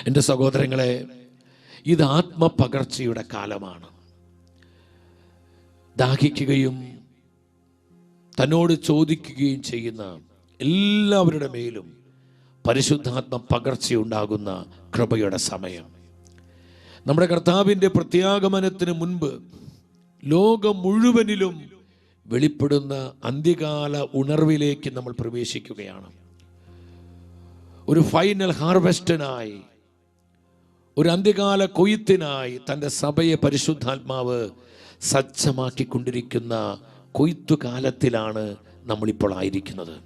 എൻ്റെ സഹോദരങ്ങളെ, ഇത് ആത്മപകർച്ചയുടെ കാലമാണ്. ദാഹിക്കുകയും തന്നോട് ചോദിക്കുകയും ചെയ്യുന്ന എല്ലാവരുടെ മേലും പരിശുദ്ധാത്മ പകർച്ചയുണ്ടാകുന്ന കൃപയുടെ സമയം. നമ്മുടെ കർത്താവിൻ്റെ പ്രത്യാഗമനത്തിന് മുൻപ് ലോകം മുഴുവനിലും വെളിപ്പെടുന്ന അന്ത്യകാല ഉണർവിലേക്ക് നമ്മൾ പ്രവേശിക്കുകയാണ്. ഒരു ഫൈനൽ ഹാർവെസ്റ്റിനായി, ഒരു അന്ത്യകാല കൊയ്ത്തിനായി തൻ്റെ സഭയെ പരിശുദ്ധാത്മാവ് സജ്ജമാക്കിക്കൊണ്ടിരിക്കുന്ന കൊയ്ത്തുകാലത്തിലാണ് നമ്മളിപ്പോൾ ആയിരിക്കുന്നത്.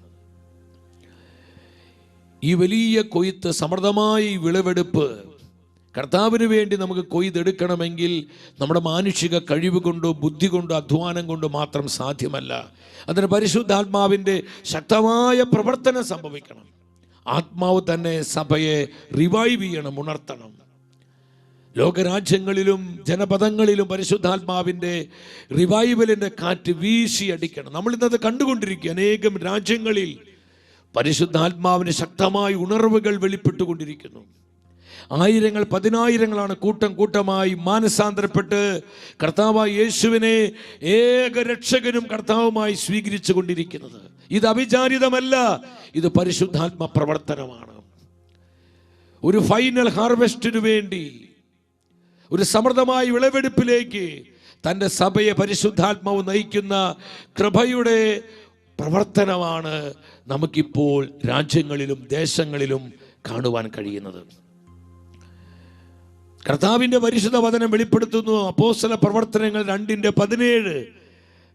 ഈ വലിയ കൊയ്ത്ത്, സമൃദ്ധമായ വിളവെടുപ്പ് കർത്താവിന് വേണ്ടി നമുക്ക് കൊയ്തെടുക്കണമെങ്കിൽ നമ്മുടെ മാനുഷിക കഴിവ് കൊണ്ടോ ബുദ്ധി കൊണ്ടോ അധ്വാനം കൊണ്ടോ മാത്രം സാധ്യമല്ല. അതിന് പരിശുദ്ധാത്മാവിൻ്റെ ശക്തമായ പ്രവർത്തനം സംഭവിക്കണം. ആത്മാവ് തന്നെ സഭയെ റിവൈവ് ചെയ്യണം, ഉണർത്തണം. ലോകരാജ്യങ്ങളിലും ജനപദങ്ങളിലും പരിശുദ്ധാത്മാവിൻ്റെ റിവൈവലിൻ്റെ കാറ്റ് വീശി അടിക്കണം. നമ്മൾ ഇന്നത് കണ്ടുകൊണ്ടിരിക്കുക. അനേകം രാജ്യങ്ങളിൽ പരിശുദ്ധാത്മാവിന് ശക്തമായ ഉണർവുകൾ വെളിപ്പെട്ടുകൊണ്ടിരിക്കുന്നു. ആയിരങ്ങൾ പതിനായിരങ്ങളാണ് കൂട്ടം കൂട്ടമായി മാനസാന്തരപ്പെട്ട് കർത്താവായ യേശുവിനെ ഏക രക്ഷകനും കർത്താവുമായി സ്വീകരിച്ചു കൊണ്ടിരിക്കുന്നത്. ഇത് അവിചാരിതമല്ല, ഇത് പരിശുദ്ധാത്മ പ്രവർത്തനമാണ്. ഒരു ഫൈനൽ ഹാർവെസ്റ്റിനു വേണ്ടി, ഒരു സമൃദ്ധമായ വിളവെടുപ്പിലേക്ക് തൻ്റെ സഭയെ പരിശുദ്ധാത്മാവ് നയിക്കുന്ന കൃപയുടെ പ്രവർത്തനമാണ് നമുക്കിപ്പോൾ രാജ്യങ്ങളിലും ദേശങ്ങളിലും കാണുവാൻ കഴിയുന്നത്. കർത്താവിൻ്റെ പരിശുദ്ധ വചനം വെളിപ്പെടുത്തുന്നു. അപ്പോസ്തല പ്രവർത്തനങ്ങൾ 2:17.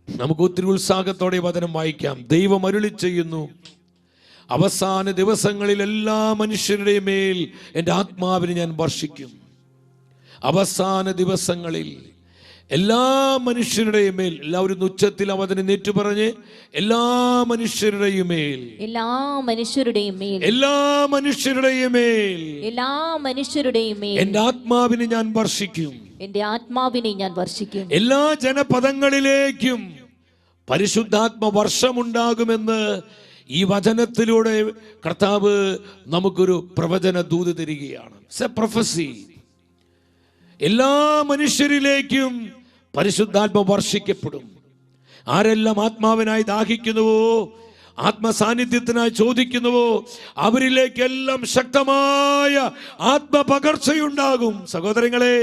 നമുക്ക് ഒത്തിരി ഉത്സാഹത്തോടെ വചനം വായിക്കാം. ദൈവം അരുളി ചെയ്യുന്നു, അവസാന ദിവസങ്ങളിൽ എല്ലാ മനുഷ്യരുടെയും മേൽ എൻ്റെ ആത്മാവിനെ ഞാൻ വർഷിക്കും. അവസാന ദിവസങ്ങളിൽ എല്ലാ മനുഷ്യരുടെയും മേൽ, എല്ലാവരും ഉച്ചത്തിൽ അവനെ നേറ്റു പറഞ്ഞ്, എല്ലാ മനുഷ്യരുടെയും മേൽ, എല്ലാ മനുഷ്യരുടെയും മേൽ, എല്ലാ മനുഷ്യരുടെയും മേൽ, എല്ലാ മനുഷ്യരുടെയും മേൽ എൻ്റെ ആത്മാവിനെ ഞാൻ വർഷിക്കും. എൻ്റെ ആത്മാവിനെ ഞാൻ വർഷിക്കും. എല്ലാ ജനപദങ്ങളിലേക്കും പരിശുദ്ധാത്മ വർഷമുണ്ടാകുമെന്ന് ഈ വചനത്തിലൂടെ കർത്താവ് നമുക്കൊരു പ്രവചന ദൂത് തരികയാണ്. പ്രൊഫസി. എല്ലാ മനുഷ്യരിലേക്കും പരിശുദ്ധാത്മ വർഷിക്കപ്പെടും. ആരെല്ലാം ആത്മാവിനായി ദാഹിക്കുന്നുവോ, ആത്മസാന്നിധ്യത്തിനായി ചോദിക്കുന്നുവോ, അവരിലേക്കെല്ലാം ശക്തമായ ആത്മപകർച്ചയുണ്ടാകും. സഹോദരങ്ങളെ,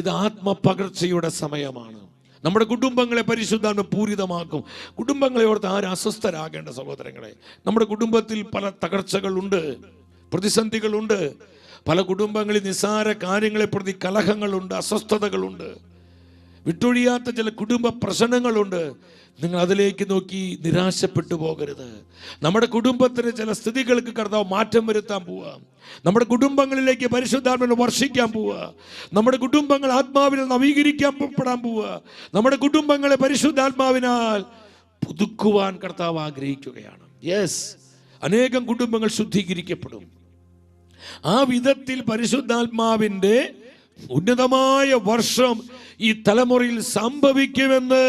ഇത് ആത്മപകർച്ചയുടെ സമയമാണ്. നമ്മുടെ കുടുംബങ്ങളെ പരിശുദ്ധാത്മ പൂരിതമാക്കും. കുടുംബങ്ങളെ ഓർത്ത് ആരും അസ്വസ്ഥരാകേണ്ട സഹോദരങ്ങളെ. നമ്മുടെ കുടുംബത്തിൽ പല തകർച്ചകളുണ്ട്, പ്രതിസന്ധികളുണ്ട്. പല കുടുംബങ്ങളിൽ നിസ്സാര കാര്യങ്ങളെ പ്രതി കലഹങ്ങളുണ്ട്, അസ്വസ്ഥതകളുണ്ട്, വിട്ടൊഴിയാത്ത ചില കുടുംബ പ്രശ്നങ്ങളുണ്ട്. നിങ്ങൾ അതിലേക്ക് നോക്കി നിരാശപ്പെട്ടു പോകരുത്. നമ്മുടെ കുടുംബത്തിന് ചില സ്ഥിതികൾക്ക് കർത്താവ് മാറ്റം വരുത്താൻ പോവുക. നമ്മുടെ കുടുംബങ്ങളിലേക്ക് പരിശുദ്ധാത്മാവിനെ വർഷിക്കാൻ പോവുക. നമ്മുടെ കുടുംബങ്ങൾ ആത്മാവിൽ നവീകരിക്കപ്പെടാൻ പോവുക. നമ്മുടെ കുടുംബങ്ങളെ പരിശുദ്ധാത്മാവിനാൽ പുതുക്കുവാൻ കർത്താവ് ആഗ്രഹിക്കുകയാണ്. യെസ്, അനേകം കുടുംബങ്ങൾ ശുദ്ധീകരിക്കപ്പെടും. ആ വിധത്തിൽ പരിശുദ്ധാത്മാവിൻ്റെ ഉന്നതമായ വർഷം ഈ തലമുറയിൽ സംഭവിക്കുമെന്ന്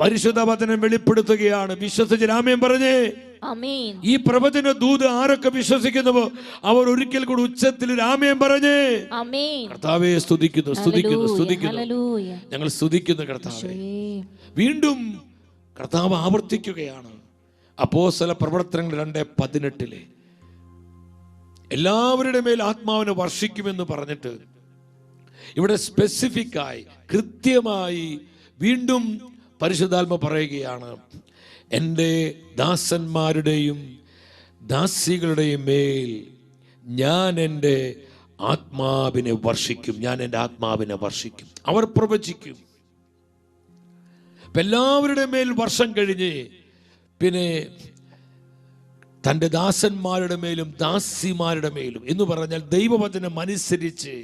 പരിശുദ്ധ വചനം വെളിപ്പെടുത്തുകയാണ്. വിശ്വസിച്ച് ആമേൻ പറഞ്ഞേ. ഈ പ്രവചന ദൂത് ആരൊക്കെ വിശ്വസിക്കുന്നുവോ അവർ ഒരിക്കൽ കൂടി ഉച്ചത്തിൽ ആമേൻ പറഞ്ഞേ. കർത്താവേ സ്തുതിക്കുന്നു, സ്തുതിക്കുന്നു, സ്തുതിക്കുന്നു. ഞങ്ങൾ സ്തുതിക്കുന്നു കർത്താവേ. വീണ്ടും കർത്താവ് ആവർത്തിക്കുകയാണ്. അപ്പോസ്തല പ്രവർത്തനങ്ങൾ 2:18 എല്ലാവരുടെ മേൽ ആത്മാവിനെ വർഷിക്കുമെന്ന് പറഞ്ഞിട്ട് ഇവിടെ സ്പെസിഫിക്കായി, കൃത്യമായി വീണ്ടും പരിശുദ്ധാത്മ പറയുകയാണ്, എൻ്റെ ദാസന്മാരുടെയും ദാസികളുടെയും മേൽ ഞാൻ എൻ്റെ ആത്മാവിനെ വർഷിക്കും. ഞാൻ എൻ്റെ ആത്മാവിനെ വർഷിക്കും. അവർ പ്രവചിക്കും. എല്ലാവരുടെ മേൽ വർഷം കഴിഞ്ഞ് പിന്നെ തൻ്റെ ദാസന്മാരുടെ മേലും ദാസിമാരുടെ മേലും എന്ന് പറഞ്ഞാൽ ദൈവവചനം അനുസരിച്ച്,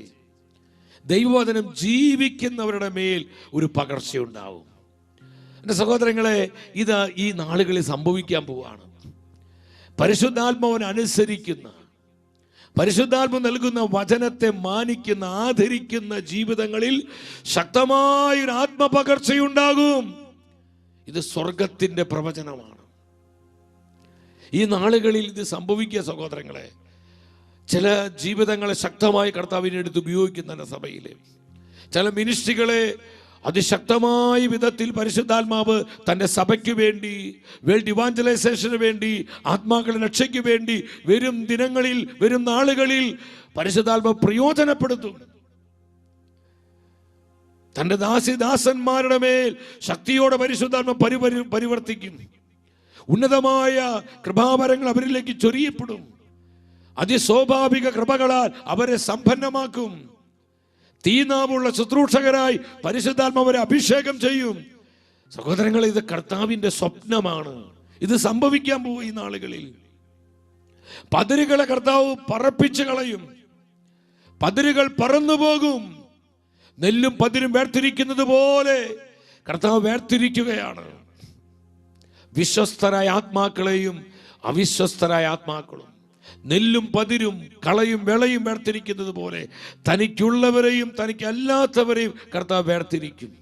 ദൈവവചനം ജീവിക്കുന്നവരുടെ മേൽ ഒരു പകർച്ചയുണ്ടാവും. എൻ്റെ സഹോദരങ്ങളെ, ഇത് ഈ നാളുകളിൽ സംഭവിക്കാൻ പോവുകയാണ്. പരിശുദ്ധാത്മാവിനെ അനുസരിക്കുന്ന, പരിശുദ്ധാത്മ നൽകുന്ന വചനത്തെ മാനിക്കുന്ന, ആദരിക്കുന്ന ജീവിതങ്ങളിൽ ശക്തമായൊരു ആത്മപകർച്ചയുണ്ടാകും. ഇത് സ്വർഗത്തിൻ്റെ പ്രവചനമാണ്. ഈ നാളുകളിൽ ഇത് സംഭവിക്കുക സഹോദരങ്ങളെ. ചില ജീവിതങ്ങളെ ശക്തമായി കർത്താവിനെ എടുത്ത് ഉപയോഗിക്കുന്ന സഭയിലെ ചില മിനിസ്ട്രികളെ അതിശക്തമായ വിധത്തിൽ പരിശുദ്ധാത്മാവ് തൻ്റെ സഭയ്ക്ക് വേണ്ടി, വേൾഡ് ഇവാഞ്ചലൈസേഷന് വേണ്ടി, ആത്മാക്കളുടെ രക്ഷയ്ക്ക് വേണ്ടി വരും ദിനങ്ങളിൽ, വരും നാളുകളിൽ പരിശുദ്ധാത്മാവ് പ്രയോജനപ്പെടുത്തും. തൻ്റെ ദാസന്മാരുടെ മേൽ ശക്തിയോടെ പരിശുദ്ധാത്മ പരിവർത്തിക്കും. ഉന്നതമായ കൃപാവരങ്ങൾ അവരിലേക്ക് ചൊരിയപ്പെടും. അതിസ്വാഭാവിക കൃപകളാൽ അവരെ സമ്പന്നമാക്കും. തീനാവുള്ള ശുശ്രൂഷകരായി പരിശുദ്ധാത്മാവ് അവരെ അഭിഷേകം ചെയ്യും. സഹോദരങ്ങൾ, ഇത് കർത്താവിന്റെ സ്വപ്നമാണ്. ഇത് സംഭവിക്കാൻ പോകും ഈ നാളുകളിൽ. പതിരുകളെ കർത്താവ് പറപ്പിച്ചു കളയും. പതിരുകൾ പറന്നു പോകും. നെല്ലും പതിരും വേർതിരിക്കുന്നത് പോലെ കർത്താവ് വേർതിരിക്കുകയാണ്. വിശ്വസ്തരായ ആത്മാക്കളെയും അവിശ്വസ്തരായ ആത്മാക്കളും, നെല്ലും പതിരും കളയും വിളയും വേർതിരിക്കുന്നത് പോലെ തനിക്കുള്ളവരെയും തനിക്കല്ലാത്തവരെയും കർത്താവ് വേർതിരിക്കും.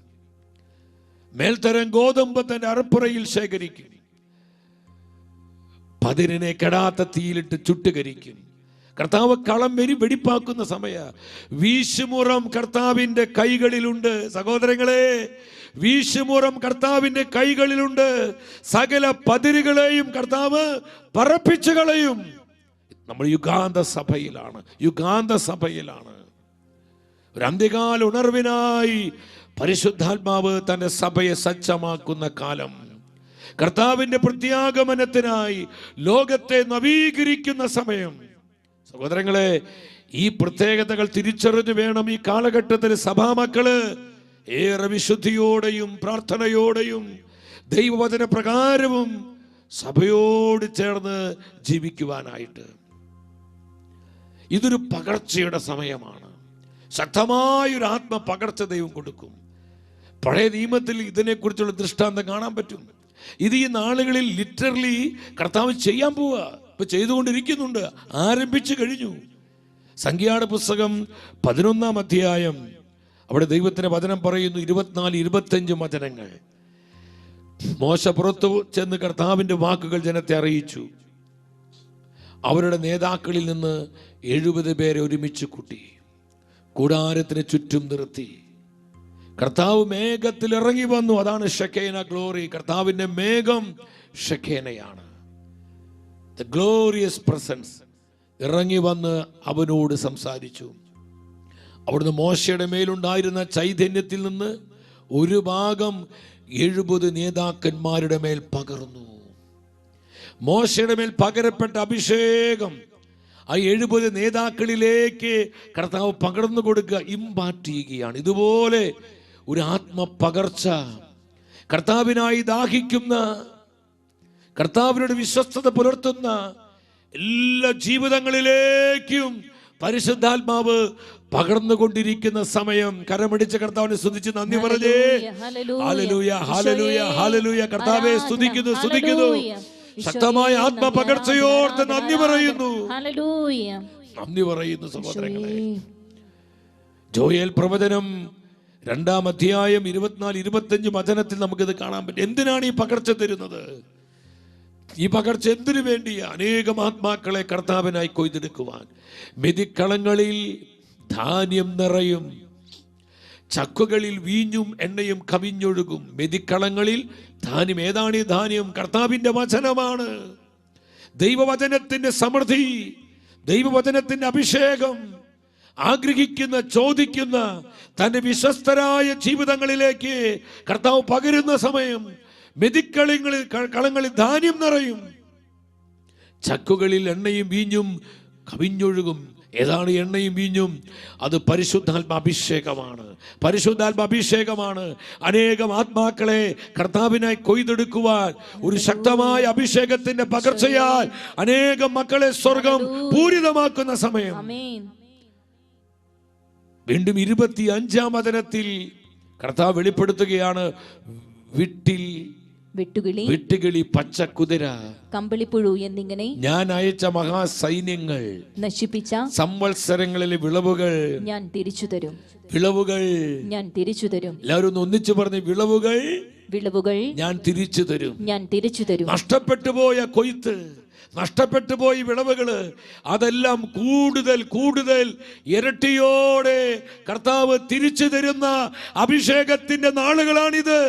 മേൽത്തരം ഗോതമ്പ് തന്റെ അറപ്പുറയിൽ ശേഖരിക്കും. പതിരിനെ കെടാത്ത തീയിലിട്ട് ചുട്ടുകരിക്കും. കർത്താവ് കളം വെടിപ്പാക്കുന്ന സമയ വീശുമുറം കർത്താവിന്റെ കൈകളിലുണ്ട്. സഹോദരങ്ങളെ, വീശുമുറം കർത്താവിന്റെ കൈകളിലുണ്ട്. സകല പതിരുകളെയും കർത്താവ് പറപ്പിച്ചു കളയും. നമ്മൾ യുഗാന്ത സഭയിലാണ്. ഒരു അന്ത്യകാല ഉണർവിനായി പരിശുദ്ധാത്മാവ് തന്റെ സഭയെ സജ്ജമാക്കുന്ന കാലം. കർത്താവിന്റെ പ്രത്യാഗമനത്തിനായി ലോകത്തെ നവീകരിക്കുന്ന സമയം. സഹോദരങ്ങളെ, ഈ പ്രത്യേകതകൾ തിരിച്ചറിഞ്ഞു വേണം ഈ കാലഘട്ടത്തിൽ സഭാമക്കള് ഏറെ വിശുദ്ധിയോടെയും പ്രാർത്ഥനയോടെയും ദൈവവചന പ്രകാരവും സഭയോട് ചേർന്ന് ജീവിക്കുവാനായിട്ട്. ഇതൊരു പകർച്ചയുടെ സമയമാണ്. ശക്തമായൊരു ആത്മ പകർച്ച ദൈവം കൊടുക്കും. പഴയ നിയമത്തിൽ ഇതിനെക്കുറിച്ചുള്ള ദൃഷ്ടാന്തം കാണാൻ പറ്റും. ഇത് ഈ നാളുകളിൽ ലിറ്ററലി കർത്താവ് ചെയ്യാൻ പോവുക. ഇപ്പൊ ചെയ്തുകൊണ്ടിരിക്കുന്നുണ്ട്, ആരംഭിച്ചു കഴിഞ്ഞു. സംഖ്യായുടെ പുസ്തകം 11-ാം അധ്യായം, അവിടെ ദൈവത്തിന്റെ വചനം പറയുന്നു, 24-25 വചനങ്ങൾ. മോശ പുറത്തു ചെന്ന് കർത്താവിന്റെ വാക്കുകൾ ജനത്തെ അറിയിച്ചു. അവരുടെ നേതാക്കളിൽ നിന്ന് 70 പേരെ ഒരുമിച്ച് കൂട്ടി കൂടാരത്തിന് ചുറ്റും നിർത്തി. കർത്താവ് മേഘത്തിൽ ഇറങ്ങി വന്നു. അതാണ് ഷെക്കേന ഗ്ലോറി. കർത്താവിന്റെ മേഘം ഷെക്കേനയാണ്. ദ ഗ്ലോറിയസ് പ്രസൻസ് ഇറങ്ങി വന്ന് അവനോട് സംസാരിച്ചു. അവിടുന്ന് മോശയുടെ മേലുണ്ടായിരുന്ന ചൈതന്യത്തിൽ നിന്ന് ഒരു ഭാഗം 70 നേതാക്കന്മാരുടെ മേൽ പകർന്നു. മോശയുടെ മേൽ പകരപ്പെട്ട അഭിഷേകം ആ 70 നേതാക്കളിലേക്ക് കർത്താവ് പകർന്നു കൊടുക്കുക, ഇമ്പാർട്ട് ചെയ്യുകയാണ്. ഇതുപോലെ ഒരു ആത്മപകർച്ച കർത്താവിനായി ദാഹിക്കുന്ന, കർത്താവിനോട് വിശ്വസ്തത പുലർത്തുന്ന എല്ലാ ജീവിതങ്ങളിലേക്കും പരിശുദ്ധാത്മാവ് പകർന്നുകൊണ്ടിരിക്കുന്ന സമയം. കരമടിച്ച കർത്താവിനെ സ്തുതിച്ച് നന്ദി പറഞ്ഞേ. Hallelujah, hallelujah, hallelujah. കർത്താവെ സ്തുതിക്കുന്നു. ശക്തമായ ആത്മപകർച്ചയോർത്ത് നന്ദി പറയുന്നു. സഹോദരങ്ങളെ, ജോയേൽ പ്രവചനം 2-ാം അധ്യായം 24-25 വചനത്തിൽ നമുക്കിത് കാണാൻ പറ്റും. എന്തിനാണ് ഈ പകർച്ച തരുന്നത്? ഈ പകർച്ച എന്തിനു വേണ്ടിയാ? അനേകം ആത്മാക്കളെ കർത്താവിനായി കൊയ്തെടുക്കുവാൻ. മെതിക്കളങ്ങളിൽ ധാന്യം നിറയും, ചക്കുകളിൽ വീഞ്ഞും എണ്ണയും കവിഞ്ഞൊഴുകും. മെതിക്കളങ്ങളിൽ ധാന്യം. ഏതാണ് ഈ ധാന്യം? കർത്താവിന്റെ വചനമാണ്. ദൈവവചനത്തിന്റെ സമൃദ്ധി, ദൈവവചനത്തിന്റെ അഭിഷേകം ആഗ്രഹിക്കുന്ന, ചോദിക്കുന്ന തന്റെ വിശ്വസ്തരായ ജീവിതങ്ങളിലേക്ക് കർത്താവ് പകരുന്ന സമയം കളങ്ങളിൽ ധാന്യം നിറയും, ചക്കുകളിൽ എണ്ണയും വീഞ്ഞും കവിഞ്ഞൊഴുകും. ഏതാണ് എണ്ണയും വീഞ്ഞും? അത് പരിശുദ്ധാത്മാഭിഷേകമാണ്. അനേകം ആത്മാക്കളെ കർത്താവിനായി കൊയ്തെടുക്കുവാൻ ഒരു ശക്തമായ അഭിഷേകത്തിന്റെ പകർച്ചയാൽ അനേകം മക്കളെ സ്വർഗം പൂരിതമാക്കുന്ന സമയം. വീണ്ടും 25-ാം വചനത്തിൽ കർത്താവ് വെളിപ്പെടുത്തുകയാണ്, വെട്ടുകിളി, പച്ചക്കുതിര, കമ്പിളിപ്പുഴു എന്നിങ്ങനെ ഞാൻ അയച്ച മഹാസൈന്യങ്ങൾ നശിപ്പിച്ച സംവത്സരങ്ങളിലെ വിളവുകൾ ഞാൻ തിരിച്ചു തരും. എല്ലാവരും ഒന്ന് ഒന്നിച്ചു പറഞ്ഞ്, വിളവുകൾ വിളവുകൾ ഞാൻ തിരിച്ചു തരും. ഞാൻ തിരിച്ചു തരും. നഷ്ടപ്പെട്ടു പോയ കൊയ്ത്ത്, നഷ്ടപ്പെട്ടു പോയി വിളവുകള്, അതെല്ലാം കൂടുതൽ കൂടുതൽ ഇരട്ടിയോടെ കർത്താവ് തിരിച്ചു തരുന്ന അഭിഷേകത്തിന്റെ നാളുകളാണിത്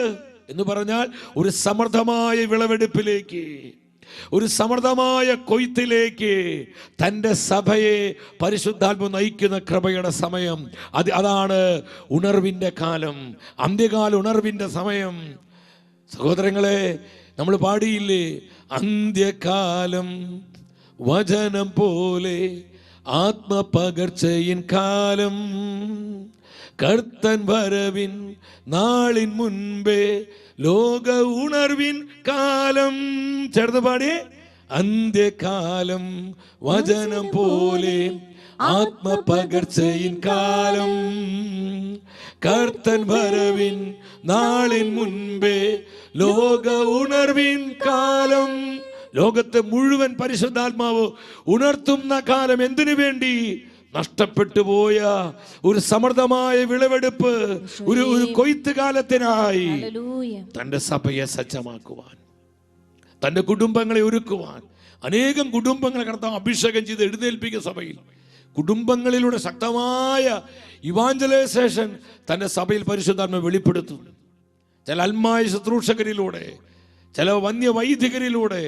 എന്ന് പറഞ്ഞാൽ ഒരു സമൃദ്ധമായ വിളവെടുപ്പിലേക്ക്, ഒരു സമൃദ്ധമായ കൊയ്ത്തിലേക്ക് തൻ്റെ സഭയെ പരിശുദ്ധാത്മ നയിക്കുന്ന കൃപയുടെ സമയം. അതാണ് ഉണർവിൻ്റെ കാലം, അന്ത്യകാല ഉണർവിൻ്റെ സമയം. സഹോദരങ്ങളെ, നമ്മൾ പാടിയില്ലേ, അന്ത്യകാലം വചനം പോലെ ആത്മപകർച്ചയിൻ കാലം, കർത്തൻ വരവിൻ നാളിൻ മുൻപേ ലോക ഉണർവിൻ കാലം. ചേർന്ന് പാടിയേ, അന്ത്യകാലം വചനം പോലെ ആത്മപകർച്ചയിൻ കാലം, കർത്തൻ വരവിൻ നാളിൻ മുൻപേ ലോക ഉണർവിൻ കാലം. ലോകത്തെ മുഴുവൻ പരിശുദ്ധാത്മാവ് ഉണർത്തുന്ന കാലം. എന്തിനു വേണ്ടി? നഷ്ടപ്പെട്ടു പോയ ഒരു സമൃദ്ധമായ വിളവെടുപ്പ്, ഒരു കൊയ്ത്ത് കാലത്തിനായി തന്റെ സഭയെ സജ്ജമാക്കുവാൻ, തന്റെ കുടുംബങ്ങളെ ഒരുക്കുവാൻ. അനേകം കുടുംബങ്ങളെ കർത്താവ് അഭിഷേകം ചെയ്ത് എഴുന്നേൽപ്പിക്കുന്ന സഭയിൽ, കുടുംബങ്ങളിലൂടെ ശക്തമായ ഇവാഞ്ചലൈസേഷൻ തന്റെ സഭയിൽ പരിശുദ്ധാത്മ വെളിപ്പെടുത്തും. ചില അൽമായ ശുശ്രൂഷകരിലൂടെ, ചില വന്യവൈദികരിലൂടെ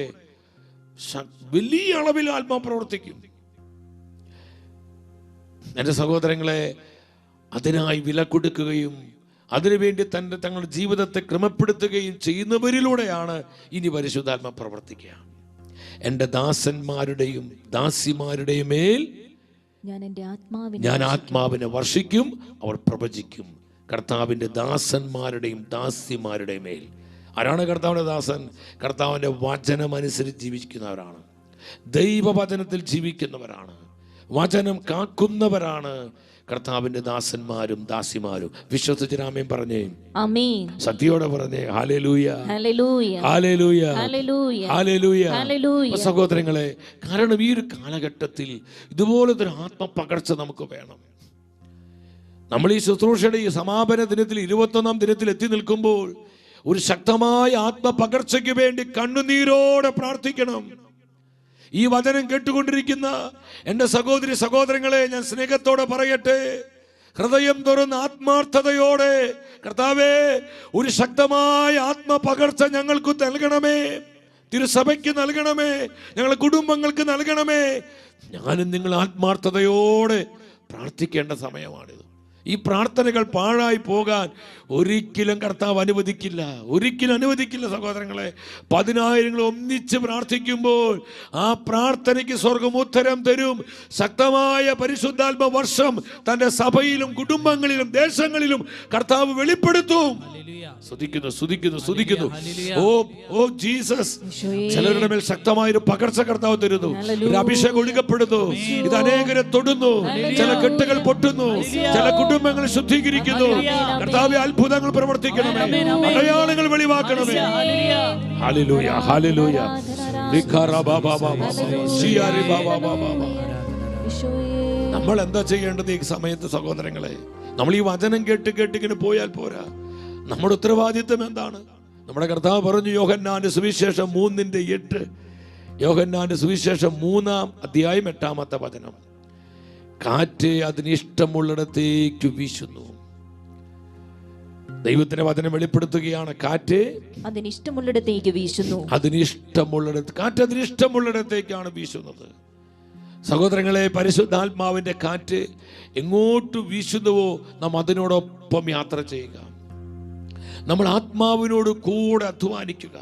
വലിയ അളവിൽ ആത്മാ പ്രവർത്തിക്കും. എൻ്റെ സഹോദരങ്ങളെ, അതിനായി വില കൊടുക്കുകയും അതിനുവേണ്ടി തങ്ങളുടെ ജീവിതത്തെ ക്രമപ്പെടുത്തുകയും ചെയ്യുന്നവരിലൂടെയാണ് ഇനി പരിശുദ്ധാത്മ പ്രവർത്തിക്കുക. എൻ്റെ ദാസന്മാരുടെയും ദാസിമാരുടെയും മേൽ ഞാൻ ആത്മാവിനെ വർഷിക്കും, അവർ പ്രവചിക്കും. കർത്താവിൻ്റെ ദാസന്മാരുടെയും ദാസിമാരുടെയും മേൽ. ആരാണ് കർത്താവിൻ്റെ ദാസൻ? കർത്താവിൻ്റെ വചനമനുസരിച്ച് ജീവിക്കുന്നവരാണ്, ദൈവവചനത്തിൽ ജീവിക്കുന്നവരാണ്, വചനം കാക്കുന്നവരാണ് കർത്താവിന്റെ ദാസന്മാരും ദാസിമാരും. വിശ്വസിച്ച് ആമേൻ പറഞ്ഞേ, ആമേൻ. ശക്തിയോടെ പറഞ്ഞേ hallelujah, hallelujah, hallelujah, hallelujah, hallelujah. സഹോദരങ്ങളെ, കാരണം ഈ ഒരു കാലഘട്ടത്തിൽ ഇതുപോലത്തെ ഒരു ആത്മപകർച്ച നമുക്ക് വേണം. നമ്മൾ ഈ ശുശ്രൂഷയുടെ ഈ സമാപന ദിനത്തിൽ 21-ാം ദിനത്തിൽ എത്തി നിൽക്കുമ്പോൾ ഒരു ശക്തമായ ആത്മപകർച്ചയ്ക്ക് വേണ്ടി കണ്ണുനീരോടെ പ്രാർത്ഥിക്കണം. ഈ വചനം കേട്ടുകൊണ്ടിരിക്കുന്ന എൻ്റെ സഹോദരി സഹോദരങ്ങളെ, ഞാൻ സ്നേഹത്തോടെ പറയട്ടെ, ഹൃദയം തുറന്ന് ആത്മാർത്ഥതയോടെ, കർത്താവേ, ഒരു ശക്തമായ ആത്മപകർച്ച ഞങ്ങൾക്ക് നൽകണമേ, തിരുസഭയ്ക്ക് നൽകണമേ, ഞങ്ങളുടെ കുടുംബങ്ങൾക്ക് നൽകണമേ. ഞാനും നിങ്ങൾ ആത്മാർത്ഥതയോടെ പ്രാർത്ഥിക്കേണ്ട സമയമാണിത്. ഈ പ്രാർത്ഥനകൾ പാഴായി പോകാൻ ഒരിക്കലും കർത്താവ് അനുവദിക്കില്ല, ഒരിക്കലും അനുവദിക്കില്ല. സഹോദരങ്ങളെ, 10,000 ഒന്നിച്ച് പ്രാർത്ഥിക്കുമ്പോൾ ആ പ്രാർത്ഥനയ്ക്ക് സ്വർഗം ഉത്തരം തരും. ശക്തമായ പരിശുദ്ധാത്മ വർഷം തന്റെ സഭയിലും കുടുംബങ്ങളിലും ദേശങ്ങളിലും കർത്താവ് വെളിപ്പെടുത്തും. സ്തുതിക്കുന്നു, സ്തുതിക്കുന്നു, സ്തുതിക്കുന്നു. Oh Jesus. ചിലരുടെ മേൽ ശക്തമായൊരു പകർച്ച കർത്താവ് തരുന്നു, ഒരു അഭിഷേകം ഒഴുകപ്പെടുന്നു. ഇത് അനേകരെ തൊടുന്നു, ചില കെട്ടുകൾ പൊട്ടുന്നു, ചില കുടുംബങ്ങൾ ശുദ്ധീകരിക്കുന്നു. കർത്താവേ, അത്ഭുതങ്ങൾ പ്രവർത്തിക്കണമേ, അടയാളങ്ങൾ വെളിവാക്കണമേ. Hallelujah, hallelujah. നമ്മൾ എന്താ ചെയ്യേണ്ടത് ഈ സമയത്ത് സഹോദരങ്ങളെ? നമ്മൾ ഈ വചനം കേട്ട് ഇങ്ങനെ പോയാൽ പോരാ. നമ്മുടെ ഉത്തരവാദിത്വം എന്താണ്? നമ്മുടെ കർത്താവ് പറഞ്ഞു, യോഹന്നാന്റെ സുവിശേഷം 3:8, യോഹന്നാന്റെ സുവിശേഷം 3-ാം അധ്യായം 8-ാമത്തെ വചനം, കാറ്റ് അതിനിഷ്ടമുള്ളിടത്തേക്ക് വീശുന്നു. ദൈവത്തിന്റെ വചനം വെളിപ്പെടുത്തുകയാണ്, കാറ്റ് അതിനിഷ്ടമുള്ളിടത്തേക്ക് വീശുന്നു. കാറ്റ് അതിനിഷ്ടമുള്ളിടത്തേക്കാണ് വീശുന്നത്. സഹോദരങ്ങളെ, പരിശുദ്ധാത്മാവിന്റെ കാറ്റ് എങ്ങോട്ട് വീശുന്നുവോ നാം അതിനോടൊപ്പം യാത്ര ചെയ്യുക. നമ്മൾ ആത്മാവിനോട് കൂടെ അധ്വാനിക്കുക.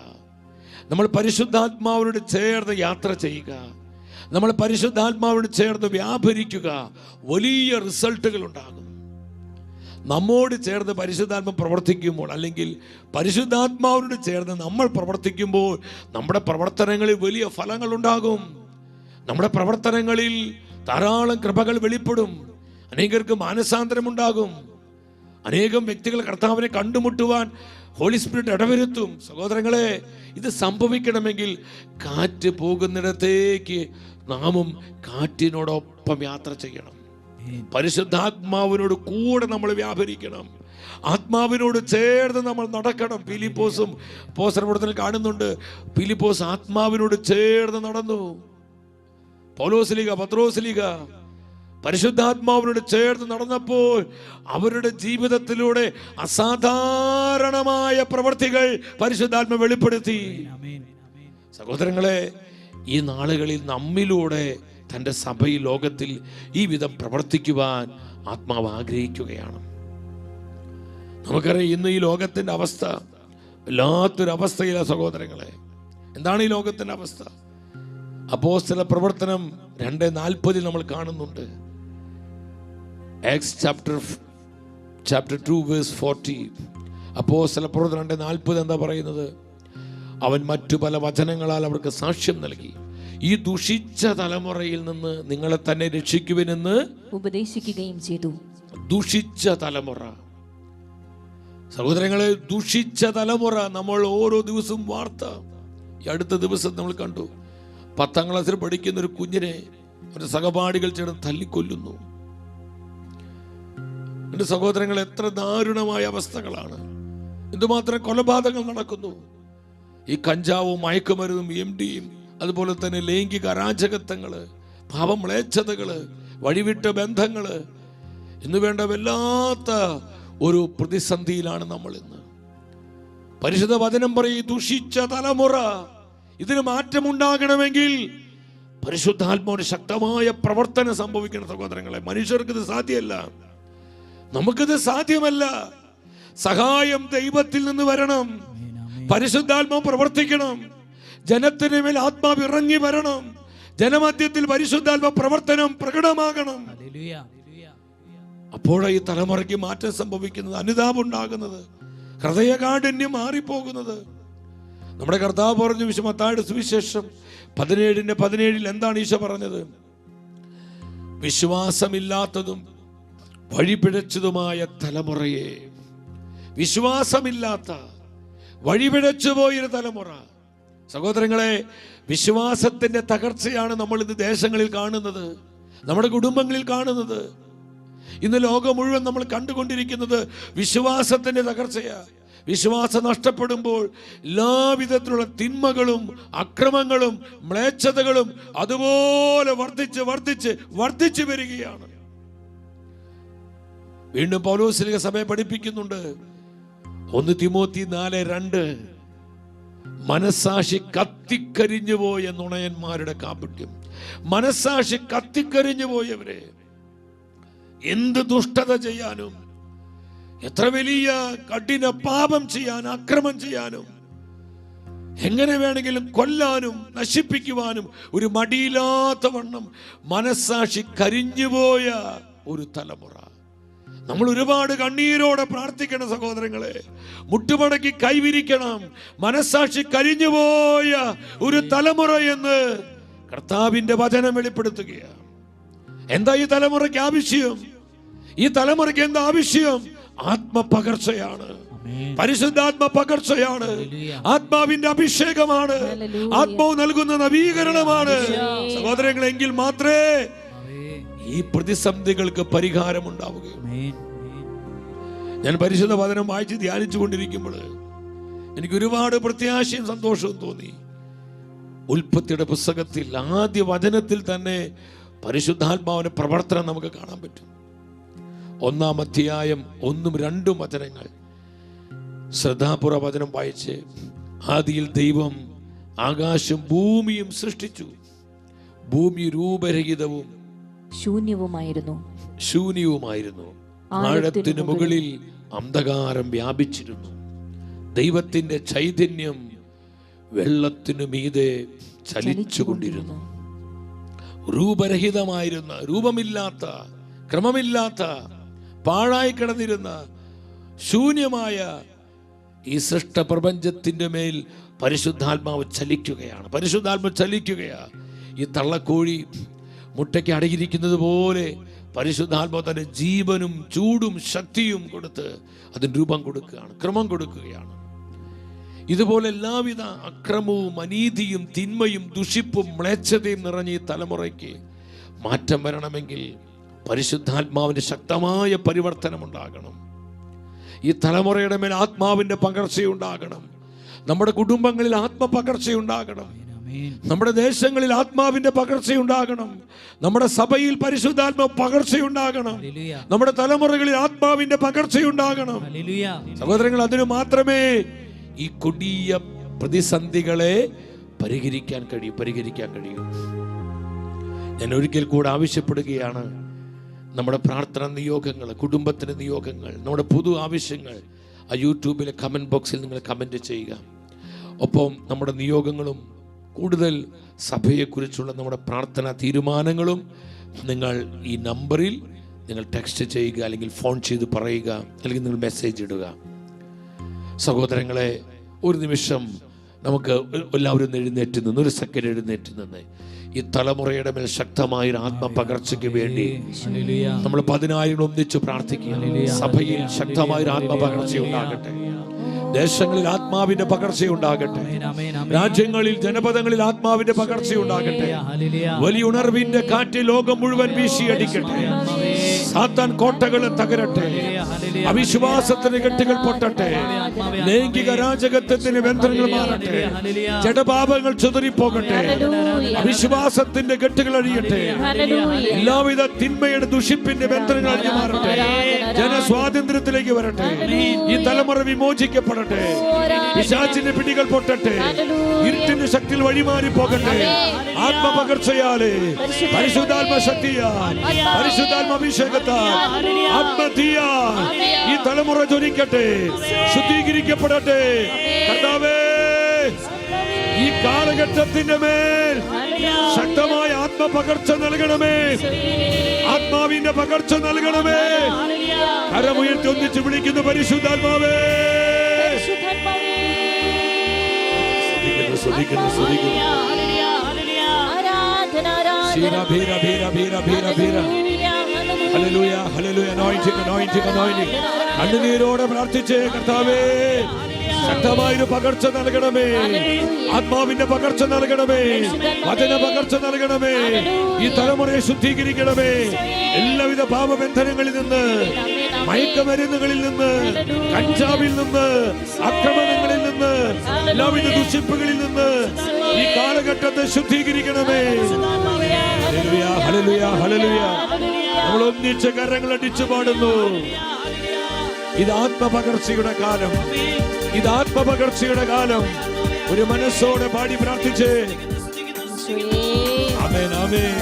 നമ്മൾ പരിശുദ്ധാത്മാവിനോട് ചേർന്ന് യാത്ര ചെയ്യുക. നമ്മൾ പരിശുദ്ധാത്മാവിനോട് ചേർന്ന് വ്യാപരിക്കുക. വലിയ റിസൾട്ടുകൾ ഉണ്ടാകും. നമ്മോട് ചേർന്ന് പരിശുദ്ധാത്മ പ്രവർത്തിക്കുമ്പോൾ, അല്ലെങ്കിൽ പരിശുദ്ധാത്മാവിനോട് ചേർന്ന് നമ്മൾ പ്രവർത്തിക്കുമ്പോൾ നമ്മുടെ പ്രവർത്തനങ്ങളിൽ വലിയ ഫലങ്ങൾ ഉണ്ടാകും. നമ്മുടെ പ്രവർത്തനങ്ങളിൽ ധാരാളം കൃപകൾ വെളിപ്പെടും. അനേകർക്ക് മാനസാന്തരം ഉണ്ടാകും. അനേകം വ്യക്തികൾ കർത്താവിനെ കണ്ടുമുട്ടുവാൻ ഹോളി സ്പിരിറ്റ് ഇടവരുത്തും. സഹോദരങ്ങളെ, ഇത് സംഭവിക്കണമെങ്കിൽ കാറ്റ് പോകുന്നിടത്തേക്ക് നാമും കാറ്റിനോടൊപ്പം യാത്ര ചെയ്യണം. പരിശുദ്ധാത്മാവിനോട് കൂടെ നമ്മൾ വ്യാപരിക്കണം. ആത്മാവിനോട് ചേർന്ന് നമ്മൾ നടക്കണം. ഫിലിപ്പോസും അപ്പോസ്തലപ്രവർത്തനത്തിൽ കാണുന്നുണ്ട്, ഫിലിപ്പോസ് ആത്മാവിനോട് ചേർന്ന് നടന്നു. പൗലോസ്ലീഗ, പത്രോസ്ലീഗ പരിശുദ്ധാത്മാവിനോട് ചേർന്ന് നടന്നപ്പോൾ അവരുടെ ജീവിതത്തിലൂടെ അസാധാരണമായ പ്രവൃത്തികൾ പരിശുദ്ധാത്മ വെളിപ്പെടുത്തി. സഹോദരങ്ങളെ, ഈ നാളുകളിൽ നമ്മിലൂടെ തൻ്റെ സഭയിൽ, ലോകത്തിൽ ഈ വിധം പ്രവർത്തിക്കുവാൻ ആത്മാവ് ആഗ്രഹിക്കുകയാണ്. നമുക്കറിയാം, ഇന്ന് ഈ ലോകത്തിൻ്റെ അവസ്ഥ വല്ലാത്തൊരവസ്ഥയിലാണ് സഹോദരങ്ങളെ. എന്താണ് ഈ ലോകത്തിൻ്റെ അവസ്ഥ? അപ്പോസ്തല പ്രവർത്തനം 2:40 നമ്മൾ കാണുന്നുണ്ട്. Acts chapter 2 verse 40. അപ്പോസ്തല പ്രവർത്തനം 2:40 എന്താ പറയുന്നത്? അവൻ മറ്റു പല വചനങ്ങളാൽ അവർക്ക് സാക്ഷ്യം നൽകി, ഈ ദുഷിച്ച തലമുറയിൽ നിന്ന് നിങ്ങളെ തന്നെ രക്ഷിക്കുവിനെന്ന് ഉപദേശിക്കുകയും ചെയ്തു. ദുഷിച്ച തലമുറ, സഹോദരങ്ങളെ, ദുഷിച്ച തലമുറ. നമ്മൾ ഓരോ ദിവസവും വാർത്ത, ഈ അടുത്ത ദിവസം നമ്മൾ കണ്ടു, 10ാം ക്ലാസ്സിൽ പഠിക്കുന്ന ഒരു കുഞ്ഞിനെ ഒരു സഹപാഠികൾ ചേർന്ന് തല്ലിക്കൊല്ലുന്നു. എന്റെ സഹോദരങ്ങൾ, എത്ര ദാരുണമായ അവസ്ഥകളാണ്! എന്തുമാത്രം കൊലപാതകങ്ങൾ നടക്കുന്നു! ഈ കഞ്ചാവും മയക്കുമരുന്നും MDയും അതുപോലെ തന്നെ ലൈംഗിക അരാജകത്വങ്ങള്, പാപമ്ലേച്ഛതകള്, വഴിവിട്ട ബന്ധങ്ങള് എന്ന് വേണ്ട വല്ലാത്ത ഒരു പ്രതിസന്ധിയിലാണ് നമ്മൾ ഇന്ന്. പരിശുദ്ധ വചനം പറയും, ദുഷിച്ച തലമുറ. ഇതിന് മാറ്റമുണ്ടാകണമെങ്കിൽ പരിശുദ്ധാത്മാവിന്റെ ശക്തമായ പ്രവർത്തനം സംഭവിക്കണം സഹോദരങ്ങളെ. മനുഷ്യർക്ക് ഇത് സാധ്യമല്ല, നമുക്കിത് സാധ്യമല്ല. സഹായം ദൈവത്തിൽ നിന്ന് വരണം. പരിശുദ്ധാത്മാവ് പ്രവർത്തിക്കണം. ജനത്തിന് മേൽ ആത്മാവ് ഇറങ്ങി വരണം. ജനമധ്യത്തിൽ പരിശുദ്ധാത്മ പ്രവർത്തനം പ്രകടമാകണം. അപ്പോഴാണ് ഈ തലമുറയ്ക്ക് മാറ്റം സംഭവിക്കുന്നത്, അനുതാപം ഉണ്ടാകുന്നത്, ഹൃദയകാഠിന്യം മാറിപ്പോകുന്നത്. നമ്മുടെ കർത്താവ് പറഞ്ഞു, വിശുദ്ധ മത്തായിയുടെ സുവിശേഷം 17:17 എന്താണ് ഈശോ പറഞ്ഞത്? വിശ്വാസമില്ലാത്തതും വഴിപിഴച്ചതുമായ തലമുറയെ, വിശ്വാസമില്ലാത്ത വഴിപിഴച്ചു പോയൊരു തലമുറ. സഹോദരങ്ങളെ, വിശ്വാസത്തിന്റെ തകർച്ചയാണ് നമ്മൾ ഇന്ന് ദേശങ്ങളിൽ കാണുന്നത്, നമ്മുടെ കുടുംബങ്ങളിൽ കാണുന്നത്. ഇന്ന് ലോകം മുഴുവൻ നമ്മൾ കണ്ടുകൊണ്ടിരിക്കുന്നത് വിശ്വാസത്തിന്റെ തകർച്ചയാ. വിശ്വാസം നഷ്ടപ്പെടുമ്പോൾ എല്ലാവിധത്തിലുള്ള തിന്മകളും അക്രമങ്ങളും മ്ലേച്ഛതകളും അതുപോലെ വർദ്ധിച്ച് വരികയാണ്. വീണ്ടും പൗലോസ്ലീഹ സഭയെ പഠിപ്പിക്കുന്നുണ്ട്, 1 തിമോത്തി 4:2, മനസ്സാക്ഷി കത്തിക്കരിഞ്ഞു പോയ നുണയന്മാരുടെ കാപട്യം. മനസ്സാക്ഷി കത്തിക്കരിഞ്ഞു പോയവരെ, എന്ത് ദുഷ്ടത ചെയ്യാനും, എത്ര വലിയ കഠിന പാപം ചെയ്യാനും, അക്രമം ചെയ്യാനും, എങ്ങനെ വേണമെങ്കിലും കൊല്ലാനും നശിപ്പിക്കുവാനും ഒരു മടിയില്ലാത്ത വണ്ണം മനസ്സാക്ഷി കരിഞ്ഞുപോയ ഒരു തലമുറ. നമ്മൾ ഒരുപാട് കണ്ണീരോടെ പ്രാർത്ഥിക്കണം സഹോദരങ്ങളെ, മുട്ടുമടക്കി കൈവിരിക്കണം. മനസ്സാക്ഷി കരിഞ്ഞുപോയ ഒരു തലമുറ എന്ന് കർത്താവിന്റെ വചനം വെളിപ്പെടുത്തുകയാണ്. എന്താ ഈ തലമുറയ്ക്ക് ആവശ്യം? ഈ തലമുറയ്ക്ക് എന്താ ആവശ്യം? ആത്മപകർച്ചയാണ്, പരിശുദ്ധാത്മ പകർച്ചയാണ്, ആത്മാവിന്റെ അഭിഷേകമാണ്, ആത്മാവ് നൽകുന്ന നവീകരണമാണ് സഹോദരങ്ങളെങ്കിൽ മാത്രമേ ഈ പ്രതിസന്ധികൾക്ക് പരിഹാരമുണ്ടാവുകയുള്ളൂ. ഞാൻ പരിശുദ്ധ വചനം വായിച്ച് ധ്യാനിച്ചു കൊണ്ടിരിക്കുമ്പോൾ എനിക്ക് ഒരുപാട് പ്രത്യാശയും സന്തോഷവും തോന്നി. ഉൽപ്പത്തിയുടെ പുസ്തകത്തിൽ ആദ്യ വചനത്തിൽ തന്നെ പരിശുദ്ധാത്മാവിന്റെ പ്രവർത്തനം നമുക്ക് കാണാൻ പറ്റും. 1-ാം അധ്യായം 1-2 വചനങ്ങൾ ശ്രദ്ധാപൂർവ വചനം വായിച്ച്, ആദിയിൽ ദൈവം ആകാശം ഭൂമിയും സൃഷ്ടിച്ചു. ഭൂമി രൂപരഹിതവും ശൂന്യവുമായിരുന്നു. ആഴത്തിനു മുകളിൽ അന്ധകാരം വ്യാപിച്ചിരുന്നു. ദൈവത്തിന്റെ ചൈതന്യം വെള്ളത്തിനു മീതെ ചലിച്ചുകൊണ്ടിരുന്നു. രൂപരഹിതമായിരുന്ന, രൂപമില്ലാത്ത, ക്രമമില്ലാത്ത, പാഴായി കിടന്നിരുന്ന ശൂന്യമായ ഈ സൃഷ്ടപ്രപഞ്ചത്തിന്റെ മേൽ പരിശുദ്ധാത്മാവ് ചലിക്കുകയാണ്. പരിശുദ്ധാത്മാവ് ചലിക്കുകയാ. ഈ തള്ളക്കോഴി മുട്ടയ്ക്ക് അടയിരിക്കുന്നത് പോലെ പരിശുദ്ധാത്മാവ് തന്റെ ജീവനും ചൂടും ശക്തിയും കൊടുത്ത് അതിന് രൂപം കൊടുക്കുകയാണ്, ക്രമം കൊടുക്കുകയാണ്. ഇതുപോലെ എല്ലാവിധ അക്രമവും അനീതിയും തിന്മയും ദുഷിപ്പും മ്ലേച്ഛതയും നിറഞ്ഞ ഈ തലമുറയ്ക്ക് മാറ്റം വരണമെങ്കിൽ പരിശുദ്ധാത്മാവിന്റെ ശക്തമായ പരിവർത്തനം ഉണ്ടാകണം. ഈ തലമുറയുടെ മേൽ ആത്മാവിന്റെ പകർച്ചയുണ്ടാകണം. നമ്മുടെ കുടുംബങ്ങളിൽ ആത്മപകർച്ചയുണ്ടാകണം. നമ്മുടെ ദേശങ്ങളിൽ ആത്മാവിന്റെ പകർച്ചയുണ്ടാകണം. നമ്മുടെ സഭയിൽ പരിശുദ്ധാത്മ പകർച്ചയുണ്ടാകണം. നമ്മുടെ തലമുറകളിൽ ആത്മാവിന്റെ പകർച്ചയുണ്ടാകണം. സഹോദരങ്ങൾ, അതിനു മാത്രമേ ഈ കൊടിയ പ്രതിസന്ധികളെ പരിഹരിക്കാൻ കഴിയൂ. ഞാൻ ഒരിക്കൽ കൂടെ ആവശ്യപ്പെടുകയാണ്, നമ്മുടെ പ്രാർത്ഥന നിയോഗങ്ങൾ, കുടുംബത്തിന് നിയോഗങ്ങൾ, നമ്മുടെ പൊതു ആവശ്യങ്ങൾ ആ യൂട്യൂബിലെ കമന്റ് ബോക്സിൽ നിങ്ങൾ കമന്റ് ചെയ്യുക. ഒപ്പം നമ്മുടെ നിയോഗങ്ങളും കൂടുതൽ സഭയെക്കുറിച്ചുള്ള നമ്മുടെ പ്രാർത്ഥനാ തീരുമാനങ്ങളും നിങ്ങൾ ഈ നമ്പറിൽ നിങ്ങൾ ടെക്സ്റ്റ് ചെയ്യുക, അല്ലെങ്കിൽ ഫോൺ ചെയ്ത് പറയുക, അല്ലെങ്കിൽ നിങ്ങൾ മെസ്സേജ് ഇടുക. സഹോദരങ്ങളെ, ഒരു നിമിഷം നമുക്ക് എല്ലാവരും എഴുന്നേറ്റ് നിന്ന്, ഒരു സെക്കൻഡ് എഴുന്നേറ്റ് നിന്ന് ഈ തലമുറയുടെ മേൽ ശക്തമായ ആത്മപകർച്ചയ്ക്ക് വേണ്ടി നമ്മൾ 10,000 ഒന്നിച്ച് പ്രാർത്ഥിക്കുക. സഭയിൽ ശക്തമായ ആത്മപകർച്ചയുണ്ടാകട്ടെ. ദേശങ്ങളിൽ ആത്മാവിന്റെ പകർച്ചയുണ്ടാകട്ടെ. രാജ്യങ്ങളിൽ, ജനപദങ്ങളിൽ ആത്മാവിന്റെ പകർച്ചയുണ്ടാകട്ടെ. വലിയ ഉണർവിന്റെ കാറ്റ് ലോകം മുഴുവൻ വീശിയടിക്കട്ടെ. സാത്താൻ കോട്ടകൾ തകരട്ടെ. അവിശ്വാസത്തിന് കെട്ടുകൾ പൊട്ടട്ടെ. ലൈംഗിക രാജകത്വത്തിന് ബന്ധങ്ങൾ മാറട്ടെ. ജഡപാപങ്ങൾ ചിതറിപ്പോകട്ടെ. അവിശ്വാസത്തിന്റെ കെട്ടുകൾ അഴിയട്ടെ. എല്ലാവിധ തിന്മയുടെ ദുഷിപ്പിന്റെ ബന്ധങ്ങൾ അഴിഞ്ഞു മാറട്ടെ. ജനസ്വാതന്ത്ര്യത്തിലേക്ക് വരട്ടെ. ഈ തലമുറ വിമോചിക്കപ്പെടട്ടെ. പിശാചിന്റെ പിടികൾ പൊട്ടട്ടെ. ഇരുട്ടിന്റെ ശക്തിയിൽ വഴിമാറി പോകട്ടെ. ആത്മപകർച്ചയാലെ, പരിശുദ്ധാത്മ ശക്തിയാൽ, പരിശുദ്ധാത്മ അഭിഷേകത്താൽ, ആത്മതീയാൽ ഈ തലമുറ ജ്വലിക്കട്ടെ, ശുദ്ധീകരിക്കപ്പെടട്ടെ. കർത്താവേ, ഈ കാലഘട്ടത്തിന്റെ മേൽ ശക്തമായ ആത്മപകർച്ച നൽകണമേ. ആത്മാവിന്റെ പകർച്ച നൽകണമേ. കരമുയർത്തി ഒന്നിച്ച് വിളിക്കുന്നു, പരിശുദ്ധാത്മാവേ. കണ്ണുനീരോടെ പ്രാർത്ഥിച്ചേ, കർത്താവേ, ശക്തമായൊരു പകർച്ച നൽകണമേ. ആത്മാവിന്റെ പകർച്ച നൽകണമേ. വചന പകർച്ച നൽകണമേ. ഈ തലമുറയെ ശുദ്ധീകരിക്കണമേ. എല്ലാവിധ പാപബന്ധനങ്ങളിൽ നിന്ന്, മയക്കമരുന്നുകളിൽ നിന്ന്, കഞ്ചാവിൽ നിന്ന്, അക്രമണങ്ങളിൽ നിന്ന്, എല്ലാവിധ ദുഷിപ്പുകളിൽ നിന്ന് ഈ കാലഘട്ടത്തെ ശുദ്ധീകരിക്കണമേ. Hallelujah, hallelujah, hallelujah. നമ്മൾ ഒന്നിച്ച് കരങ്ങൾ അടിച്ചു പാടുന്നു. ഇത് ആത്മപകർച്ചയുടെ കാലം. ഇത് ആത്മപകർച്ചയുടെ കാലം. ഒരു മനസ്സോടെ പാടി പ്രാർത്ഥിച്ചേ. ആമേൻ, ആമേൻ.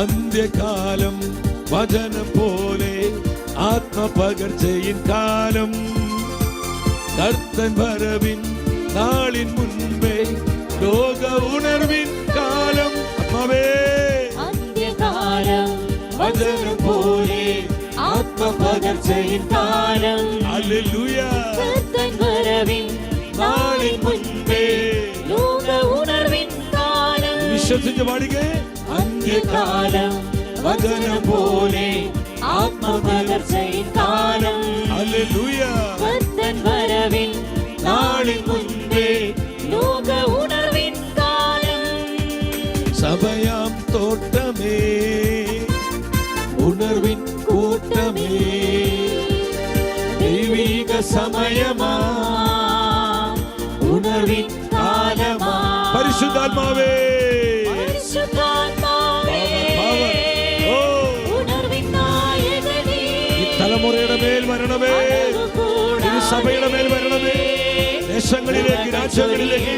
അന്ത്യകാലം വചനം പോലെ ആത്മപകർച്ചയിൻ കാലം. കർത്തൻ വരവിൻ നാളിൻ മുൻപേ ലോക ഉണർവിൻ കാലം. ആമേ, അന്ത്യകാലം വചനം പോലെ ആത്മപകർച്ചയിൻ കാലം. ഹല്ലേലൂയ. കർത്തൻ വരവിൻ നാളിൻ മുൻപേ ലോക ഉണർവിൻ കാലം. വിശ്വസിച്ച് പാടുകേ. അന്ത്യകാലം വചനം പോലെ ആത്മപകർച്ചയിൻ കാലം. ഹല്ലേലൂയ. കർത്തൻ വരവിൻ നാളിൻ മുൻപേ ലോക ഉണർവിൻ കാലം. സഭയാം തോട്ടമേ, ഉണർവിൻ കൂട്ടമേ, ദൈവിക സമയമാ, ഉണർവിൻ കാലമാ. പരിശുദ്ധാത്മാവേ, ഉണർവിൻ നായകനേ, ഈ തലമുറയുടെ മേൽ വരണമേ. ഈ സഭയുടെ മേൽ വരണമേ. ദേശങ്ങളിലേക്ക്, രാജ്യങ്ങളിലേക്ക്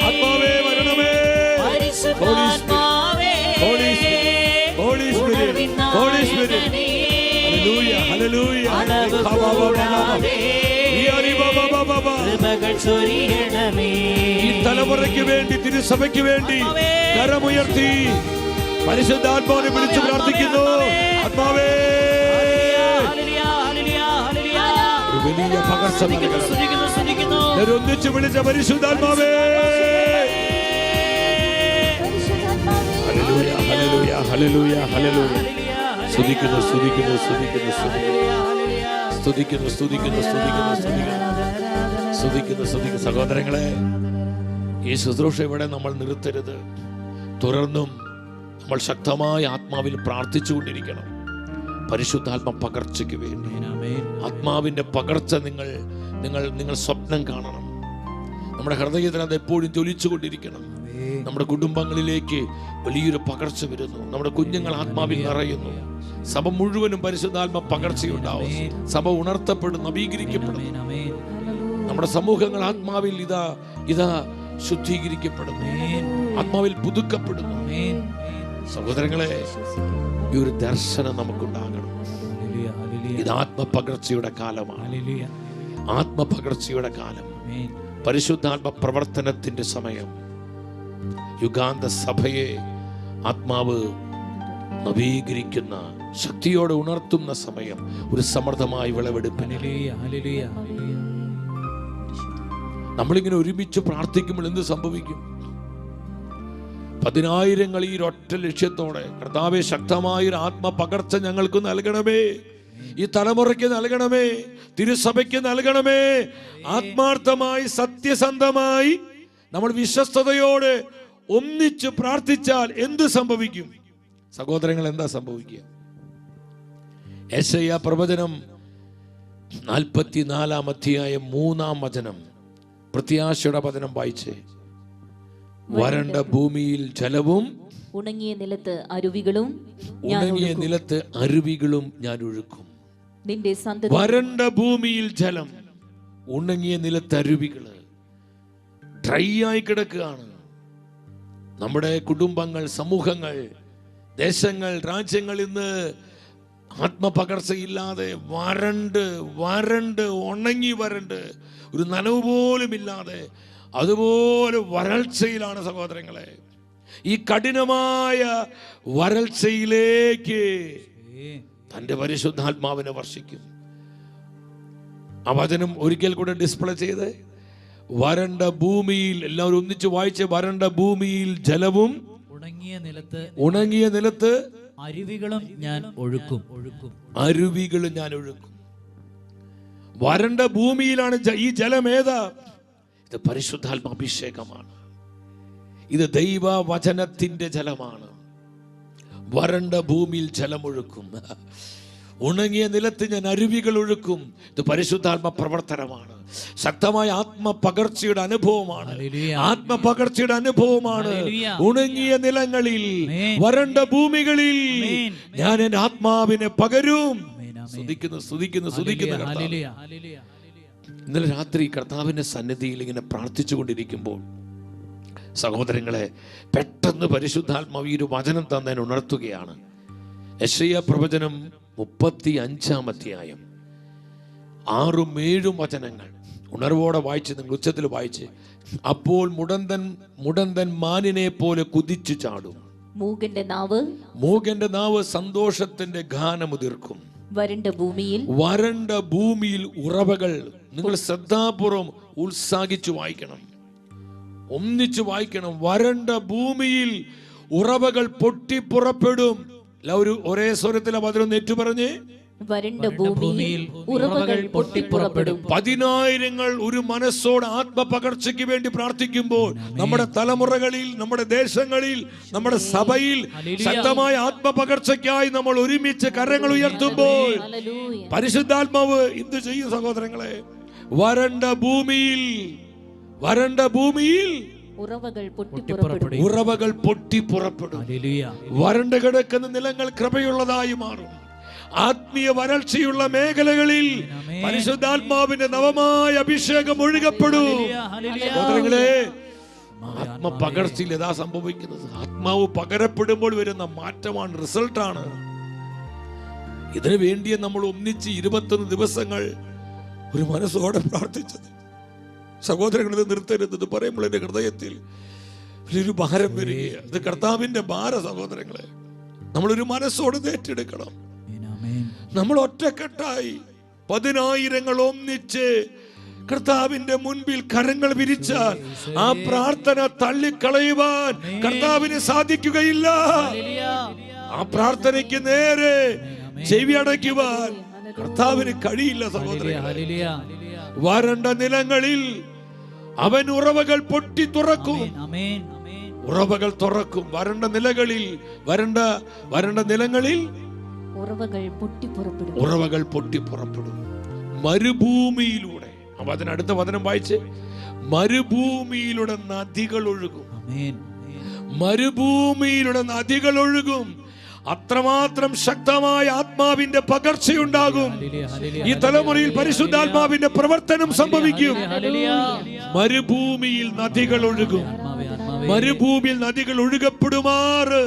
ആത്മാവേ വരണമേ. Holy Spirit, Holy Spirit, Holy Spirit, Holy Spirit. Hallelujah, hallelujah. ഈ തലമുറയ്ക്ക് വേണ്ടി, തിരുസഭയ്ക്ക് വേണ്ടി കരമുയർത്തി പരിശുദ്ധാത്മാവിനെ വിളിച്ചു പ്രാർത്ഥിക്കുന്നു. ആത്മാവേ, ഒരു വലിയ പകർച്ച നൽകണം. ഒന്നിച്ച് വിളിച്ച പരിശുദ്ധാത്മാവേ. Hallelujah, hallelujah, hallelujah, hallelujah. സ്തുതിക്കുന്നു, സ്തുതിക്കുന്നു, സ്തുതിക്കുന്നു, സ്തുതിക്കുന്നു, സ്തുതിക്കുന്നു, സ്തുതിക്കുന്നു, സ്തുതിക്കുന്നു, സ്തുതിക്കുന്നു. സഹോദരങ്ങളെ, ഈ ശുശ്രൂഷ ഇവിടെ നമ്മൾ നിർത്തരുത്. തുടർന്നും നമ്മൾ ശക്തമായ ആത്മാവിൽ പ്രാർത്ഥിച്ചുകൊണ്ടിരിക്കണം. പരിശുദ്ധാത്മ പകർച്ചയ്ക്ക് വേണ്ടി ആത്മാവിന്റെ പകർച്ച നിങ്ങൾ സ്വപ്നം കാണണം. നമ്മുടെ ഹൃദയത്തിൽ അത് എപ്പോഴും ജ്വലിച്ചുകൊണ്ടിരിക്കണം. നമ്മുടെ കുടുംബങ്ങളിലേക്ക് വലിയൊരു പകർച്ച വരുന്നു. നമ്മുടെ കുഞ്ഞുങ്ങൾ ആത്മാവിൽ നിറയുന്നു. സഭ മുഴുവനും പരിശുദ്ധാത്മ പകർച്ചയുണ്ടാവും. സഭ ഉണർത്തപ്പെടും, നവീകരിക്കപ്പെടും. നമ്മുടെ സമൂഹങ്ങൾ ആത്മാവിൽ ഇതാ ശുദ്ധീകരിക്കപ്പെടുന്നു, ആത്മാവിൽ പുതുക്കപ്പെടുന്നു. സഹോദരങ്ങളെ, ഈ ഒരു ദർശനം നമുക്കുണ്ടാകണം. ഇത് ആത്മപകർച്ചയുടെ കാലമാണ്. ആത്മപകർച്ചയുടെ കാലം, പരിശുദ്ധാത്മ പ്രവർത്തനത്തിന്റെ സമയം. യുഗാന്ത സഭയെ ആത്മാവ് നവീകരിക്കുന്ന, ശക്തിയോടെ ഉണർത്തുന്ന സമയം. ഒരു സമൃദ്ധമായ വിളവെടുപ്പിന് നമ്മളിങ്ങനെ ഒരുമിച്ച് പ്രാർത്ഥിക്കുമ്പോൾ എന്ത് സംഭവിക്കും? 10,000 ഈ ഒറ്റ ലക്ഷ്യത്തോടെ, കർത്താവേ, ശക്തമായൊരു ആത്മപകർച്ച ഞങ്ങൾക്ക് നൽകണമേ, ഈ തലമുറയ്ക്ക് നൽകണമേ, തിരുസഭയ്ക്ക് നൽകണമേ. ആത്മാർത്ഥമായി സത്യസന്ധമായി നമ്മൾ വിശ്വസ്തയോടെ ഒന്നിച്ച് പ്രാർത്ഥിച്ചാൽ എന്ത് സംഭവിക്കും? സഹോദരങ്ങൾ, എന്താ സംഭവിക്കുക? യെശയ്യാ പ്രവചനം 44 അധ്യായം 3 വചനം, പ്രത്യാശയുടെ വചനം വായിച്ചേ. വരണ്ട ഭൂമിയിൽ ജലവും ഉണങ്ങിയ നിലത്ത് അരുവികളും ഞാൻ ഒഴുക്കും. നിന്റെ സന്തതി വരണ്ട ഭൂമിയിൽ ജലം, ഉണങ്ങിയ നിലത്ത് അരുവികള്. ഡ്രൈ ആയി കിടക്കുകയാണ് നമ്മുടെ കുടുംബങ്ങൾ, സമൂഹങ്ങൾ, ദേശങ്ങൾ, രാജ്യങ്ങൾ. ഇന്ന് ആത്മപകർച്ചയില്ലാതെ വരണ്ട് ഉണങ്ങി വരണ്ട്, ഒരു നനവ് പോലും ഇല്ലാതെ അതുപോലെ വരൾച്ചയിലാണ് സഹോദരങ്ങളെ. ഈ കഠിനമായ വരൾച്ചയിലേക്ക് തന്റെ പരിശുദ്ധാത്മാവിനെ വർഷിക്കും. ആ വചനം ഒരിക്കൽ കൂടെ ഡിസ്പ്ലേ ചെയ്ത്, വരണ്ട ഭൂമിയിൽ, എല്ലാവരും ഒന്നിച്ച് വായിച്ച്, വരണ്ട ഭൂമിയിൽ ജലവും ഉണങ്ങിയ നിലത്ത് അരുവികളും ഞാൻ ഒഴുക്കും. വരണ്ട ഭൂമിയിലാണ് ഈ ജലം. ഏതാ? ഇത് പരിശുദ്ധാത്മ അഭിഷേകമാണ്. ഇത് ദൈവവചനത്തിന്റെ ജലമാണ്. വരണ്ട ഭൂമിയിൽ ജലമൊഴുക്കും, ഉണങ്ങിയ നിലത്ത് ഞാൻ അരുവികൾ ഒഴുക്കും. ഇത് പരിശുദ്ധാത്മ പ്രവർത്തനമാണ്. ശക്തമായ ആത്മപകർച്ചയുടെ അനുഭവമാണ്. ആത്മപകർച്ചയുടെ അനുഭവമാണ്. ഉണങ്ങിയ നിലങ്ങളിൽ, വരണ്ട ഭൂമികളിൽ ഞാൻ എൻ്റെ ആത്മാവിനെ പകരും. സ്തുതിക്കുന്നു. ഇന്നലെ രാത്രി കർത്താവിന്റെ സന്നിധിയിൽ ഇങ്ങനെ പ്രാർത്ഥിച്ചുകൊണ്ടിരിക്കുമ്പോൾ സഹോദരങ്ങളെ, പെട്ടെന്ന് പരിശുദ്ധാത്മാവ് ഈ ഒരു വചനം തന്നെ ഉണർത്തുകയാണ്. യെശയ്യാ പ്രവചനം 35 അധ്യായം 6-7 വചനങ്ങൾ ഉണർവോടെ വായിച്ച്, നിങ്ങൾ ഉച്ചത്തിൽ വായിച്ച്. അപ്പോൾ മുടന്തൻ മാനിനെ പോലെ കുതിച്ചു ചാടും. മൂകന്റെ നാവ് സന്തോഷത്തിന്റെ ഗാനമുതിർക്കും. വരണ്ട ഭൂമിയിൽ ഉറവകൾ. നിങ്ങൾ ശ്രദ്ധാപൂർവം ഉത്സാഹിച്ചു വായിക്കണം, ഒന്നിച്ചു വായിക്കണം. വരണ്ട ഭൂമിയിൽ ഉറവകൾ പൊട്ടിപ്പുറപ്പെടും. എല്ലാവരും ഒരേ സ്വരത്തിൽ വചനം ഏറ്റുപറഞ്ഞ്, വരണ്ട ഭൂമിയിൽ ഉറവകൾ പൊട്ടിപ്പുറപ്പെടും. 10,000 ഒരു മനസ്സോട് ആത്മപകർച്ചയ്ക്ക് വേണ്ടി പ്രാർത്ഥിക്കുമ്പോൾ, നമ്മുടെ തലമുറകളിൽ, നമ്മുടെ ദേശങ്ങളിൽ, നമ്മുടെ സഭയിൽ ശക്തമായ ആത്മപകർച്ചയ്ക്കായി നമ്മൾ ഒരുമിച്ച് കരങ്ങൾ ഉയർത്തുമ്പോൾ പരിശുദ്ധാത്മാവ് എന്ത് ചെയ്യും സഹോദരങ്ങളെ? വരണ്ട ഭൂമിയിൽ ഉറവകൾ പൊട്ടിപ്പുറപ്പെടും. വരണ്ട് കിടക്കുന്ന നിലങ്ങൾ കൃപയുള്ളതായി മാറും. ആത്മീയ വരൾച്ചയുള്ള മേഖലകളിൽ പരിശുദ്ധാത്മാവിന്റെ നവമായ അഭിഷേകം ഒഴുകപ്പെടും. സഹോദരങ്ങളെ, ആത്മപകർച്ചയിൽ ഏതാ സംഭവിക്കുന്നത്? ആത്മാവ് പകരപ്പെടുമ്പോൾ വരുന്ന മാറ്റമാണ്, റിസൾട്ടാണ്. ഇതിനു വേണ്ടിയ നമ്മൾ ഒന്നിച്ച് 21 ദിവസങ്ങൾ ഒരു മനസ്സോടെ പ്രാർത്ഥിച്ചത്. സഹോദരങ്ങൾ, ഇത് നിർത്തരുത്. പറയുമ്പോൾ എന്റെ ഹൃദയത്തിൽ വലിയൊരു ഭാരം വരികയാണ്. ഇത് കർത്താവിന്റെ ഭാരം. സഹോദരങ്ങളെ, നമ്മളൊരു മനസ്സോടെ ഏറ്റെടുക്കണം. നമ്മൾ ഒറ്റക്കെട്ടായി 10,000 ഒന്നിച്ച് കർത്താവിന്റെ മുൻപിൽ കരങ്ങൾ വിരിച്ചാൽ ആ പ്രാർത്ഥന തള്ളിക്കളയുവാൻ കർത്താവിന് സാധിക്കുകയില്ല. ആ പ്രാർത്ഥനയ്ക്ക് നേരെ ചെവി അടയ്ക്കുവാൻ കർത്താവിന് കഴിയില്ല. സഹോദരങ്ങളെ, വരണ്ട നിലങ്ങളിൽ അവൻ ഉറവകൾ പൊട്ടി തുറക്കും. ഉറവകൾ തുറക്കും. വരണ്ട നിലങ്ങളിൽ ഉറവകൾ പൊട്ടിപ്പുറപ്പെടും. മരുഭൂമിയിലൂടെ, അപ്പൊ അതിനടുത്ത വചനം വായിച്ച്, മരുഭൂമിയിലൂടെ നദികൾ ഒഴുകും. മരുഭൂമിയിലൂടെ നദികൾ ഒഴുകും. അത്രമാത്രം ശക്തമായ ആത്മാവിന്റെ പകർച്ചയുണ്ടാകും. ഈ തലമുറയിൽ പരിശുദ്ധാത്മാവിന്റെ പ്രവർത്തനം സംഭവിക്കും. മരുഭൂമിയിൽ നദികൾ ഒഴുകും. മരുഭൂമിയിൽ നദികൾ ഒഴുകപ്പെടുമാറ്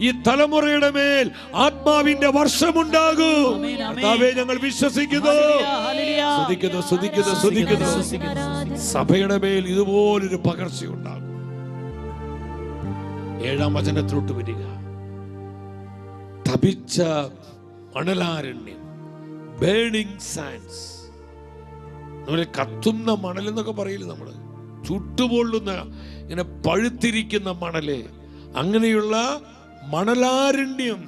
ഈ തലമുറയുടെ മേൽ ആത്മാവിന്റെ വർഷമുണ്ടാകും. കർത്താവേ, ഞങ്ങൾ വിശ്വസിക്കുന്നു. സഭയുടെ മേൽ ഇതുപോലൊരു പകർച്ചയുണ്ടാകും. 7-ാം വചനത്തിലോട്ട് വരിക. തപിച്ച മണലാരണ്യം, ബേണിംഗ് സാൻഡ്സ്. നമ്മളെ കത്തുന്ന മണൽ എന്നൊക്കെ പറയില്ല, നമ്മള് ചുട്ടുപൊള്ളുന്ന, ഇങ്ങനെ പഴുത്തിരിക്കുന്ന മണല്, അങ്ങനെയുള്ള മണലാരണ്യം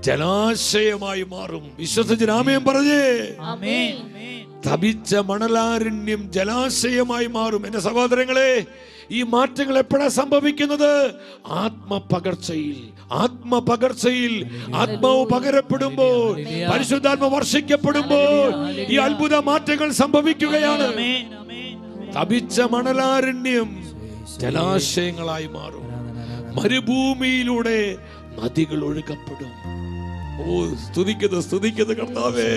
ജലാശയമായി മാറും. വിശ്വസിച്ച് ആമേൻ പറഞ്ഞേ. തപിച്ച മണലാരണ്യം ജലാശയമായി മാറും. എന്റെ സഹോദരങ്ങളെ, ഈ മാറ്റങ്ങൾ എപ്പോഴാ സംഭവിക്കുന്നത്? ആത്മപകർച്ചയിൽ ആത്മാവ് പകരപ്പെടുമ്പോൾ, പരിശുദ്ധാത്മ വർഷിക്കപ്പെടുമ്പോൾ ഈ അത്ഭുത മാറ്റങ്ങൾ സംഭവിക്കുകയാണ്. തപിച്ച മണലാരണ്യം ജലാശയങ്ങളായി മാറും. മരുഭൂമിയിലൂടെ നദികൾ ഒഴുകപ്പെടും. ഓ, സ്തുതിക്കുന്നു കർത്താവേ.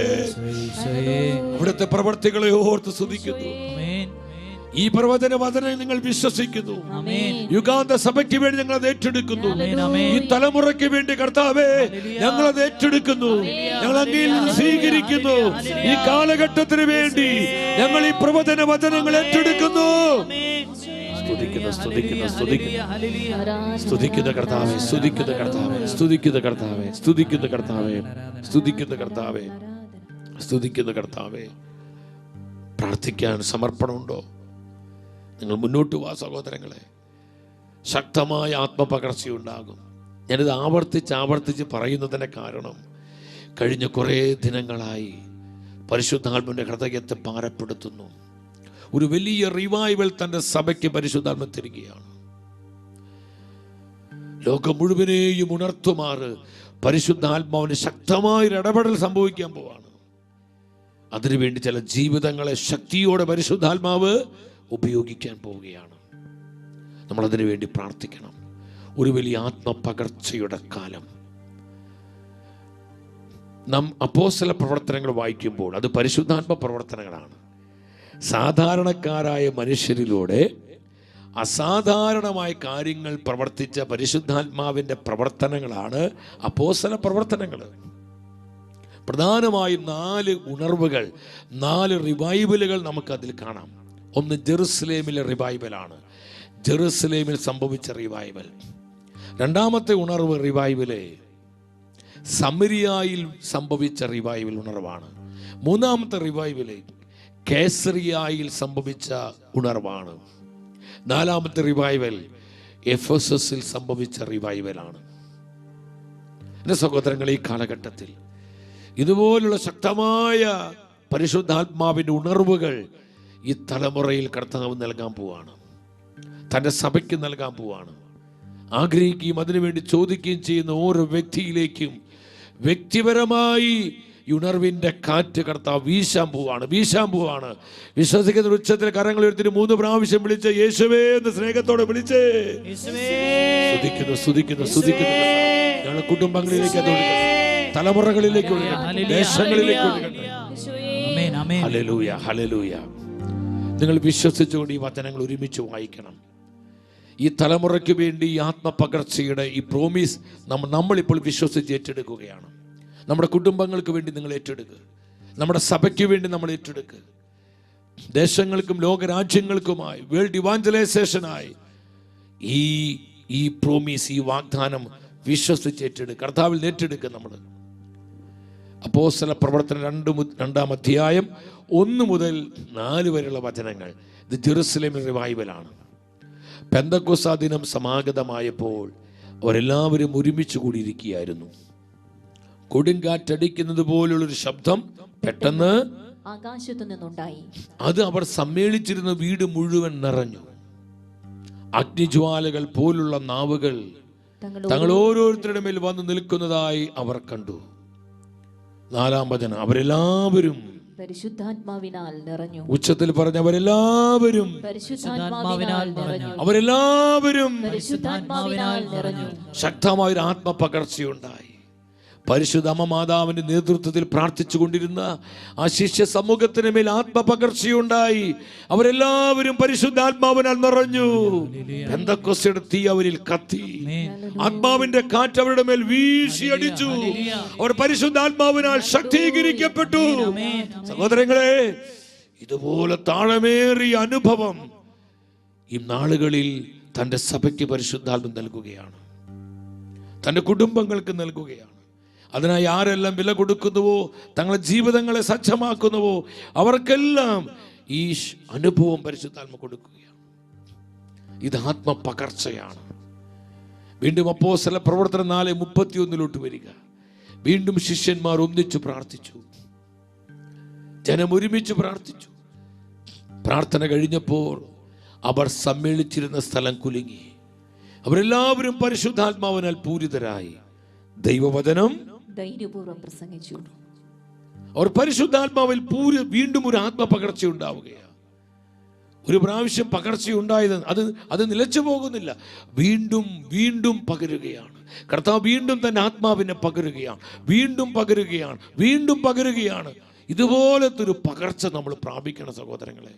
അവിടുത്തെ പ്രവർത്തികളെ ഓർത്ത് സ്തുതിക്കുന്നു. ഈ പ്രവചന വചനം നിങ്ങൾ വിശ്വസിക്കുന്നു. യുഗാന്ത സഭയ്ക്ക് വേണ്ടി ഞങ്ങൾ അത് ഏറ്റെടുക്കുന്നു. ഈ തലമുറയ്ക്ക് വേണ്ടി കർത്താവേ, ഞങ്ങൾ അത് ഏറ്റെടുക്കുന്നു. ഞങ്ങൾ അങ്ങയിൽ നിന്ന് സ്വീകരിക്കുന്നു. ഈ കാലഘട്ടത്തിന് വേണ്ടി ഞങ്ങൾ ഈ പ്രവചന വചനങ്ങൾ ഏറ്റെടുക്കുന്നു. സ്തുതിക്കുന്ന കർത്താവേ. പ്രാർത്ഥിക്കാൻ സമർപ്പണമുണ്ടോ? നിങ്ങൾ മുന്നോട്ട് വാ സഹോദരങ്ങളെ. ശക്തമായ ആത്മപകർച്ചയുണ്ടാകും. ഞാനിത് ആവർത്തിച്ച് പറയുന്നതിന്റെ കാരണം, കഴിഞ്ഞ കുറേ ദിനങ്ങളായി പരിശുദ്ധാത്മാവിന്റെ ഹൃദയത്തെ ഭാരപ്പെടുത്തുന്നു. ഒരു വലിയ റിവൈവൽ തന്റെ സഭയ്ക്ക് പരിശുദ്ധാത്മ തരികയാണ്. ലോകം മുഴുവനെയും ഉണർത്തുമാറ് പരിശുദ്ധാത്മാവിന് ശക്തമായൊരു ഇടപെടൽ സംഭവിക്കാൻ പോവാണ്. അതിനുവേണ്ടി ചില ജീവിതങ്ങളെ ശക്തിയോടെ പരിശുദ്ധാത്മാവ് ഉപയോഗിക്കാൻ പോവുകയാണ്. നമ്മളതിനു വേണ്ടി പ്രാർത്ഥിക്കണം. ഒരു വലിയ ആത്മപകർച്ചയുടെ കാലം. നാം അപ്പോസ്തല പ്രവർത്തനങ്ങൾ വായിക്കുമ്പോൾ അത് പരിശുദ്ധാത്മ പ്രവർത്തനങ്ങളാണ്. സാധാരണക്കാരായ മനുഷ്യരിലൂടെ അസാധാരണമായ കാര്യങ്ങൾ പ്രവർത്തിച്ച പരിശുദ്ധാത്മാവിൻ്റെ പ്രവർത്തനങ്ങളാണ് അപ്പോസ്തല പ്രവർത്തനങ്ങൾ. പ്രധാനമായും 4 ഉണർവുകൾ, 4 റിവൈവലുകൾ നമുക്കതിൽ കാണാം. ഒന്ന് ജെറുസലേമിലെ റിവൈവലാണ്, ജെറുസലേമിൽ സംഭവിച്ച റിവൈവൽ. രണ്ടാമത്തെ റിവൈവല് സമരിയായിൽ സംഭവിച്ച റിവൈവൽ ഉണർവാണ്. മൂന്നാമത്തെ റിവൈവല് കേസറിയായിൽ സംഭവിച്ച ഉണർവാണ്. നാലാമത്തെ റിവൈവൽ എഫെസസിൽ സംഭവിച്ച റിവൈവലാണ്. എൻ്റെ സഹോദരങ്ങളെ, ഈ കാലഘട്ടത്തിൽ ഇതുപോലുള്ള ശക്തമായ പരിശുദ്ധാത്മാവിൻ്റെ ഉണർവുകൾ ഈ തലമുറയിൽ കർത്താവ് നൽകാൻ പോവാണ്. തൻ്റെ സഭയ്ക്ക് നൽകാൻ പോവാണ്. ആഗ്രഹിക്കുകയും അതിനുവേണ്ടി ചോദിക്കുകയും ചെയ്യുന്ന ഓരോ വ്യക്തിയിലേക്കും വ്യക്തിപരമായി ഈ ഉണർവിൻ്റെ കാറ്റ് കർത്താവ് വീശാൻ പോവാണ്. വിശ്വസിക്കുന്ന ഉച്ചത്തിൽ കരങ്ങൾ ഉയർത്തി 3 പ്രാവശ്യം വിളിച്ച് യേശുവേ എന്ന് സ്നേഹത്തോടെ വിളിച്ച് സ്തുതിക്കുന്നു. ഞങ്ങളുടെ കുടുംബങ്ങളിലേക്ക് അത് ഒഴുകട്ടെ, തലമുറകളിലേക്ക് ഒഴുകട്ടെ, ദേശങ്ങളിലേക്ക് ഒഴുകട്ടെ. ഹല്ലേലൂയ. നിങ്ങൾ വിശ്വസിച്ചുകൊണ്ട് ഈ വചനങ്ങൾ ഒരുമിച്ച് വായിക്കണം. ഈ തലമുറയ്ക്ക് വേണ്ടി ഈ ആത്മപകർച്ചയുടെ ഈ പ്രോമിസ് നമ്മളിപ്പോൾ വിശ്വസിച്ച് ഏറ്റെടുക്കുകയാണ്. നമ്മുടെ കുടുംബങ്ങൾക്ക് വേണ്ടി നിങ്ങൾ ഏറ്റെടുക്കുക. നമ്മുടെ സഭയ്ക്ക് വേണ്ടി നമ്മൾ ഏറ്റെടുക്കുക. ദേശങ്ങൾക്കും ലോകരാജ്യങ്ങൾക്കുമായി വേൾഡ് ഇവാഞ്ചലൈസേഷനായി ഈ പ്രോമിസ്, ഈ വാഗ്ദാനം വിശ്വസിച്ച് ഏറ്റെടുക്കുക. കർത്താവിൽ ഏറ്റെടുക്കുക. നമ്മൾ അപ്പോസ്തല പ്രവർത്തനം 2-ാം അധ്യായം 1 മുതൽ 4 വരെയുള്ള വചനങ്ങൾ ഇത് ജെറുസലേമിൽ റിവൈവലാണ്. പെന്തക്കോസ്താ ദിനം സമാഗതമായപ്പോൾ അവരെല്ലാവരും ഒരുമിച്ച് കൂടിയിരിക്കുകയായിരുന്നു. കൊടുങ്കാറ്റടിക്കുന്നത് പോലുള്ളൊരു ശബ്ദം പെട്ടെന്ന് ആകാശത്തു നിന്നുണ്ടായി. അത് അവർ സമ്മേളിച്ചിരുന്ന വീട് മുഴുവൻ നിറഞ്ഞു. അഗ്നിജ്വാലകൾ പോലുള്ള നാവുകൾ തങ്ങൾ ഓരോരുത്തരുടെ മേൽ വന്ന് നിൽക്കുന്നതായി അവർ കണ്ടു. 4-ാം വചനം, അവരെല്ലാവരും പരിശുദ്ധാത്മാവിനാൽ നിറഞ്ഞു. ഉച്ചത്തിൽ പറഞ്ഞ അവരെല്ലാവരും പരിശുദ്ധാത്മാവിനാൽ നിറഞ്ഞു. അവരെല്ലാവരും പരിശുദ്ധാത്മാവിനാൽ നിറഞ്ഞു. ശക്തമായൊരു ആത്മപകർച്ചയുണ്ടായി. പരിശുദ്ധ അമ്മ മാതാവിന്റെ നേതൃത്വത്തിൽ പ്രാർത്ഥിച്ചു കൊണ്ടിരുന്ന ആ ശിഷ്യ സമൂഹത്തിന് മേൽ ആത്മപകർച്ചയുണ്ടായി. അവരെല്ലാവരും പരിശുദ്ധാത്മാവിനാൽ നിറഞ്ഞു. പെന്തക്കോസ്തയുടെ തീ അവരിൽ കത്തി. ആത്മാവിന്റെ കാറ്റ് അവരുടെ മേൽ വീശിയടിച്ചു. അവർ പരിശുദ്ധാത്മാവിനാൽ ശക്തീകരിക്കപ്പെട്ടു. സഹോദരങ്ങളെ, ഇതുപോലെ താഴമേറിയ അനുഭവം ഈ നാളുകളിൽ തന്റെ സഭയ്ക്ക് പരിശുദ്ധാത്മ നൽകുകയാണ്, തന്റെ കുടുംബങ്ങൾക്ക് നൽകുകയാണ്. അതിനായി ആരെല്ലാം വില കൊടുക്കുന്നുവോ, തങ്ങളുടെ ജീവിതങ്ങളെ സജ്ജമാക്കുന്നുവോ, അവർക്കെല്ലാം ഈ അനുഭവം പരിശുദ്ധാത്മ കൊടുക്കുകയാണ്. ഇത് ആത്മപകർച്ചയാണ്. വീണ്ടും അപ്പോസ്തല പ്രവർത്തനം 4:31 വരിക. വീണ്ടും ശിഷ്യന്മാർ ഒന്നിച്ചു പ്രാർത്ഥിച്ചു, ജനം ഒരുമിച്ച് പ്രാർത്ഥിച്ചു. പ്രാർത്ഥന കഴിഞ്ഞപ്പോൾ അവർ സമ്മേളിച്ചിരുന്ന സ്ഥലം കുലുങ്ങി. അവരെല്ലാവരും പരിശുദ്ധാത്മാവിനാൽ പൂരിതരായി ദൈവവചനം ധൈര്യപൂർവ്വം പ്രസംഗിച്ചു. അവർ പരിശുദ്ധാത്മാവിൽ വീണ്ടും ഒരു ആത്മപകർച്ച ഉണ്ടാവുകയാണ്. ഒരു പ്രാവശ്യം പകർച്ചയുണ്ടായത് അത് നിലച്ചു പോകുന്നില്ല, വീണ്ടും വീണ്ടും പകരുകയാണ്. കർത്താവ് വീണ്ടും തന്റെ ആത്മാവിനെ പകരുകയാണ്, വീണ്ടും പകരുകയാണ്, വീണ്ടും പകരുകയാണ്. ഇതുപോലത്തെ ഒരു പകർച്ച നമ്മൾ പ്രാപിക്കണം സഹോദരങ്ങളെ.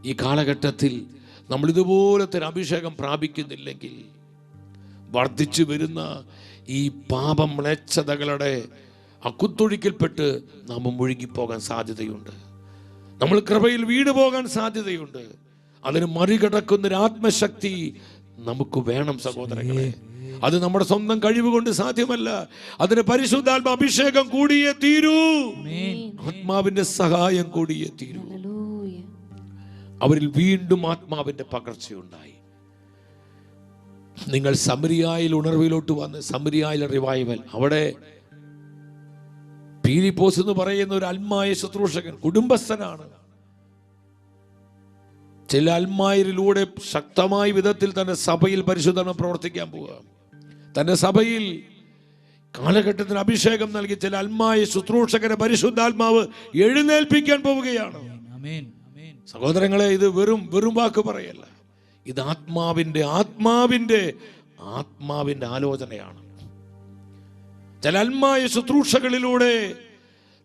ഈ കാലഘട്ടത്തിൽ നമ്മൾ ഇതുപോലത്തെ ഒരു അഭിഷേകം പ്രാപിക്കുന്നില്ലെങ്കിൽ വർദ്ധിച്ചു വരുന്ന ഈ പാപം മ്ലേച്ഛതകളുടെ ആ കുത്തൊഴുക്കിൽപ്പെട്ട് നാം മുഴുകിപ്പോകാൻ സാധ്യതയുണ്ട്. നമ്മൾ കൃപയിൽ വീണുപോകാൻ സാധ്യതയുണ്ട്. അതിന് മറികടക്കുന്നൊരു ആത്മശക്തി നമുക്ക് വേണം സഹോദരങ്ങളെ. അത് നമ്മുടെ സ്വന്തം കഴിവ് കൊണ്ട് സാധ്യമല്ല. അതിന് പരിശുദ്ധാത്മ അഭിഷേകം കൂടിയേ തീരൂ, ആത്മാവിന്റെ സഹായം കൂടിയേ തീരൂ. അവരിൽ വീണ്ടും ആത്മാവിന്റെ പകർച്ചയുണ്ടായി. നിങ്ങൾ സമരിയായിൽ ഉണർവിലോട്ട് വന്ന്, സമരിയായിൽ റിവൈവൽ, അവിടെ പീലിപ്പോസ് എന്ന് പറയുന്ന ഒരു അൽമായ ശുശ്രൂഷകൻ, കുടുംബസ്ഥനാണ്. ചില അൽമായരിലൂടെ ശക്തമായ വിധത്തിൽ തന്റെ സഭയിൽ പരിശുദ്ധം പ്രവർത്തിക്കാൻ പോവുക. തന്റെ സഭയിൽ കാലഘട്ടത്തിന് അഭിഷേകം നൽകി ചില അൽമായ ശുശ്രൂഷകരെ പരിശുദ്ധാത്മാവ് എഴുന്നേൽപ്പിക്കാൻ പോവുകയാണ്. സഹോദരങ്ങളെ, ഇത് വെറും വാക്ക് പറയല്ല, ഇത് ആത്മാവിന്റെ ആലോചനയാണ്. ചില അൽമായ ശുശ്രൂഷകളിലൂടെ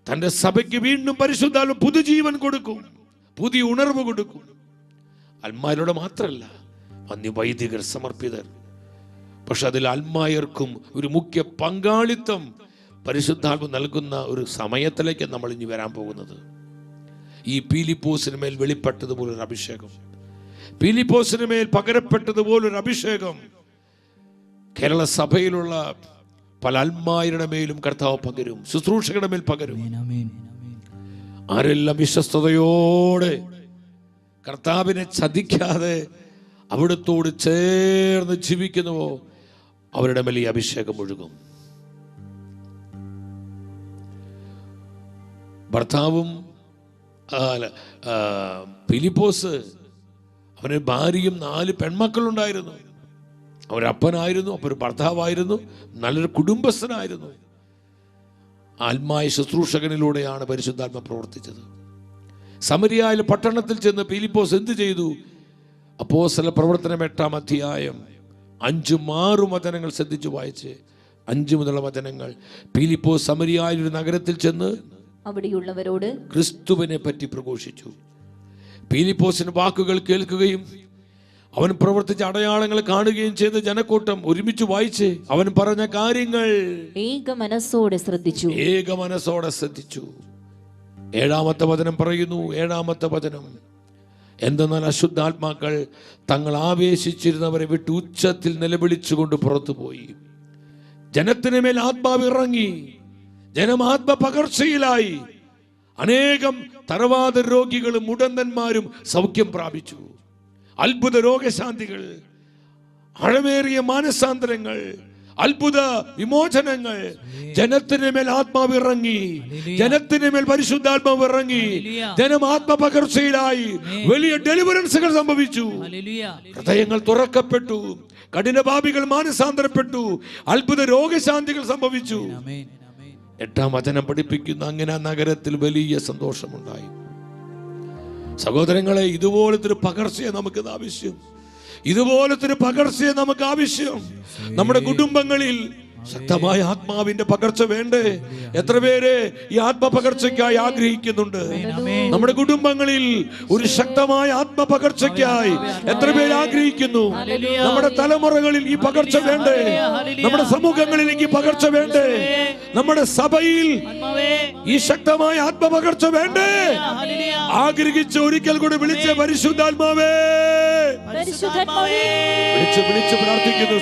തന്റെ സഭയ്ക്ക് വീണ്ടും പരിശുദ്ധാത്മ പുതുജീവൻ കൊടുക്കും, പുതിയ ഉണർവ് കൊടുക്കും. അൽമായരുടെ മാത്രമല്ല, വൈദികർ, സമർപ്പിതർ. പക്ഷെ അതിൽ അൽമായർക്കും ഒരു മുഖ്യ പങ്കാളിത്തം പരിശുദ്ധാത്മ നൽകുന്ന ഒരു സമയത്തിലേക്ക് നമ്മൾ ഇനി വരാൻ പോകുന്നത്. ഈ പീലിപ്പോസിന് മേൽ വെളിപ്പെട്ടതുപോലൊരു അഭിഷേകം, പീലിപ്പോസിന് മേൽ പകരപ്പെട്ടതുപോലൊരു അഭിഷേകം കേരള സഭയിലുള്ള പല അൽമായരുടെ മേലും കർത്താവ് പകരും, ശുശ്രൂഷകളുടെ മേൽ പകരും. ആരെല്ലാം വിശ്വസ്തയോടെ കർത്താവിനെ ചതിക്കാതെ അവിടത്തോട് ചേർന്ന് ജീവിക്കുന്നുവോ, അവരുടെ മേൽ ഈ അഭിഷേകം ഒഴുകും. ഭർത്താവും ഫിലിപ്പോസ്, അവന് ഭാര്യയും 4 പെൺമക്കളുണ്ടായിരുന്നു. അവരപ്പനായിരുന്നു, അപ്പോൾ ഒരു ഭർത്താവായിരുന്നു, നല്ലൊരു കുടുംബസ്ഥനായിരുന്നു. ആത്മായ ശുശ്രൂഷകനിലൂടെയാണ് പരിശുദ്ധാത്മ പ്രവർത്തിച്ചത്. സമരിയായിലെ പട്ടണത്തിൽ ചെന്ന് ഫിലിപ്പോസ് എന്ത് ചെയ്തു? അപ്പോസ്തല പ്രവർത്തനം 8-ാം അധ്യായം 5-6 വചനങ്ങൾ ശ്രദ്ധിച്ചു വായിച്ച്. 5 മുതലുള്ള വചനങ്ങൾ. ഫിലിപ്പോസ് സമരിയായിലൊരു നഗരത്തിൽ ചെന്ന് അവിടെയുള്ളവരോട് ക്രിസ്തുവിനെ പറ്റി പ്രഘോഷിച്ചു. ഫിലിപ്പോസിന്റെ വാക്കുകൾ കേൾക്കുകയും അവൻ പ്രവർത്തിച്ച അടയാളങ്ങൾ കാണുകയും ചെയ്ത ജനക്കൂട്ടം ഒരുമിച്ച് വായിച്ച് അവൻ പറഞ്ഞ കാര്യങ്ങൾ ഏക മനസ്സോടെ ശ്രദ്ധിച്ചു. 7-ാമത്തെ വചനം പറയുന്നു. 7-ാമത്തെ വചനം, എന്തെന്നാൽ അശുദ്ധാത്മാക്കൾ തങ്ങൾ ആവേശിച്ചിരുന്നവരെ വിട്ട് ഉച്ചത്തിൽ നിലവിളിച്ചുകൊണ്ട് പുറത്തുപോയി. ജനത്തിന് മേൽ ആത്മാവ് ഇറങ്ങി, ജനം ആത്മപകർച്ചയിലായി. അനേകം തറവാത രോഗികളും മുടന്തന്മാരും സൗഖ്യം പ്രാപിച്ചു. അത്ഭുത രോഗശാന്തികൾ, ആഴമേറിയ മാനസാന്തരങ്ങൾ, അത്ഭുത വിമോചനങ്ങൾ. ജനത്തിന് മേൽ ആത്മാവ് ഇറങ്ങി, ജനത്തിന് മേൽ പരിശുദ്ധാത്മാവ് ഇറങ്ങി, ജനം ആത്മപകർച്ചയിലായി. വലിയ ഡെലിവറൻസുകൾ സംഭവിച്ചു, ഹൃദയങ്ങൾ തുറക്കപ്പെട്ടു, കഠിനപാപികൾ മാനസാന്തരപ്പെട്ടു, അത്ഭുത രോഗശാന്തികൾ സംഭവിച്ചു. 8-ാം വചനം പഠിപ്പിക്കുന്ന അങ്ങനെ ആ നഗരത്തിൽ വലിയ സന്തോഷമുണ്ടായി. സഹോദരങ്ങളെ, ഇതുപോലത്തെ ഒരു പകർച്ചയെ നമുക്ക് ആവശ്യം, ഇതുപോലത്തെ ഒരു പകർച്ചയെ നമുക്ക് ആവശ്യം. നമ്മുടെ കുടുംബങ്ങളിൽ ശക്തമായ ആത്മാവിന്റെ പകർച്ച വേണ്ടേ? എത്ര പേര് ഈ ആത്മപകർച്ചയ്ക്കായി ആഗ്രഹിക്കുന്നുണ്ട്? നമ്മുടെ കുടുംബങ്ങളിൽ ഒരു ശക്തമായ ആത്മപകർച്ചയ്ക്കായി എത്ര പേര് ആഗ്രഹിക്കുന്നു? നമ്മുടെ തലമുറകളിൽ ഈ പകർച്ച വേണ്ടേ? നമ്മുടെ സമൂഹങ്ങളിൽ ഈ പകർച്ച വേണ്ടേ? നമ്മുടെ സഭയിൽ ഈ ശക്തമായ ആത്മപകർച്ച വേണ്ടേ? ആഗ്രഹിച്ച് ഒരിക്കൽ കൂടി വിളിച്ച പരിശുദ്ധാത്മാവേ, വിളിച്ച് പ്രാർത്ഥിക്കുന്നു,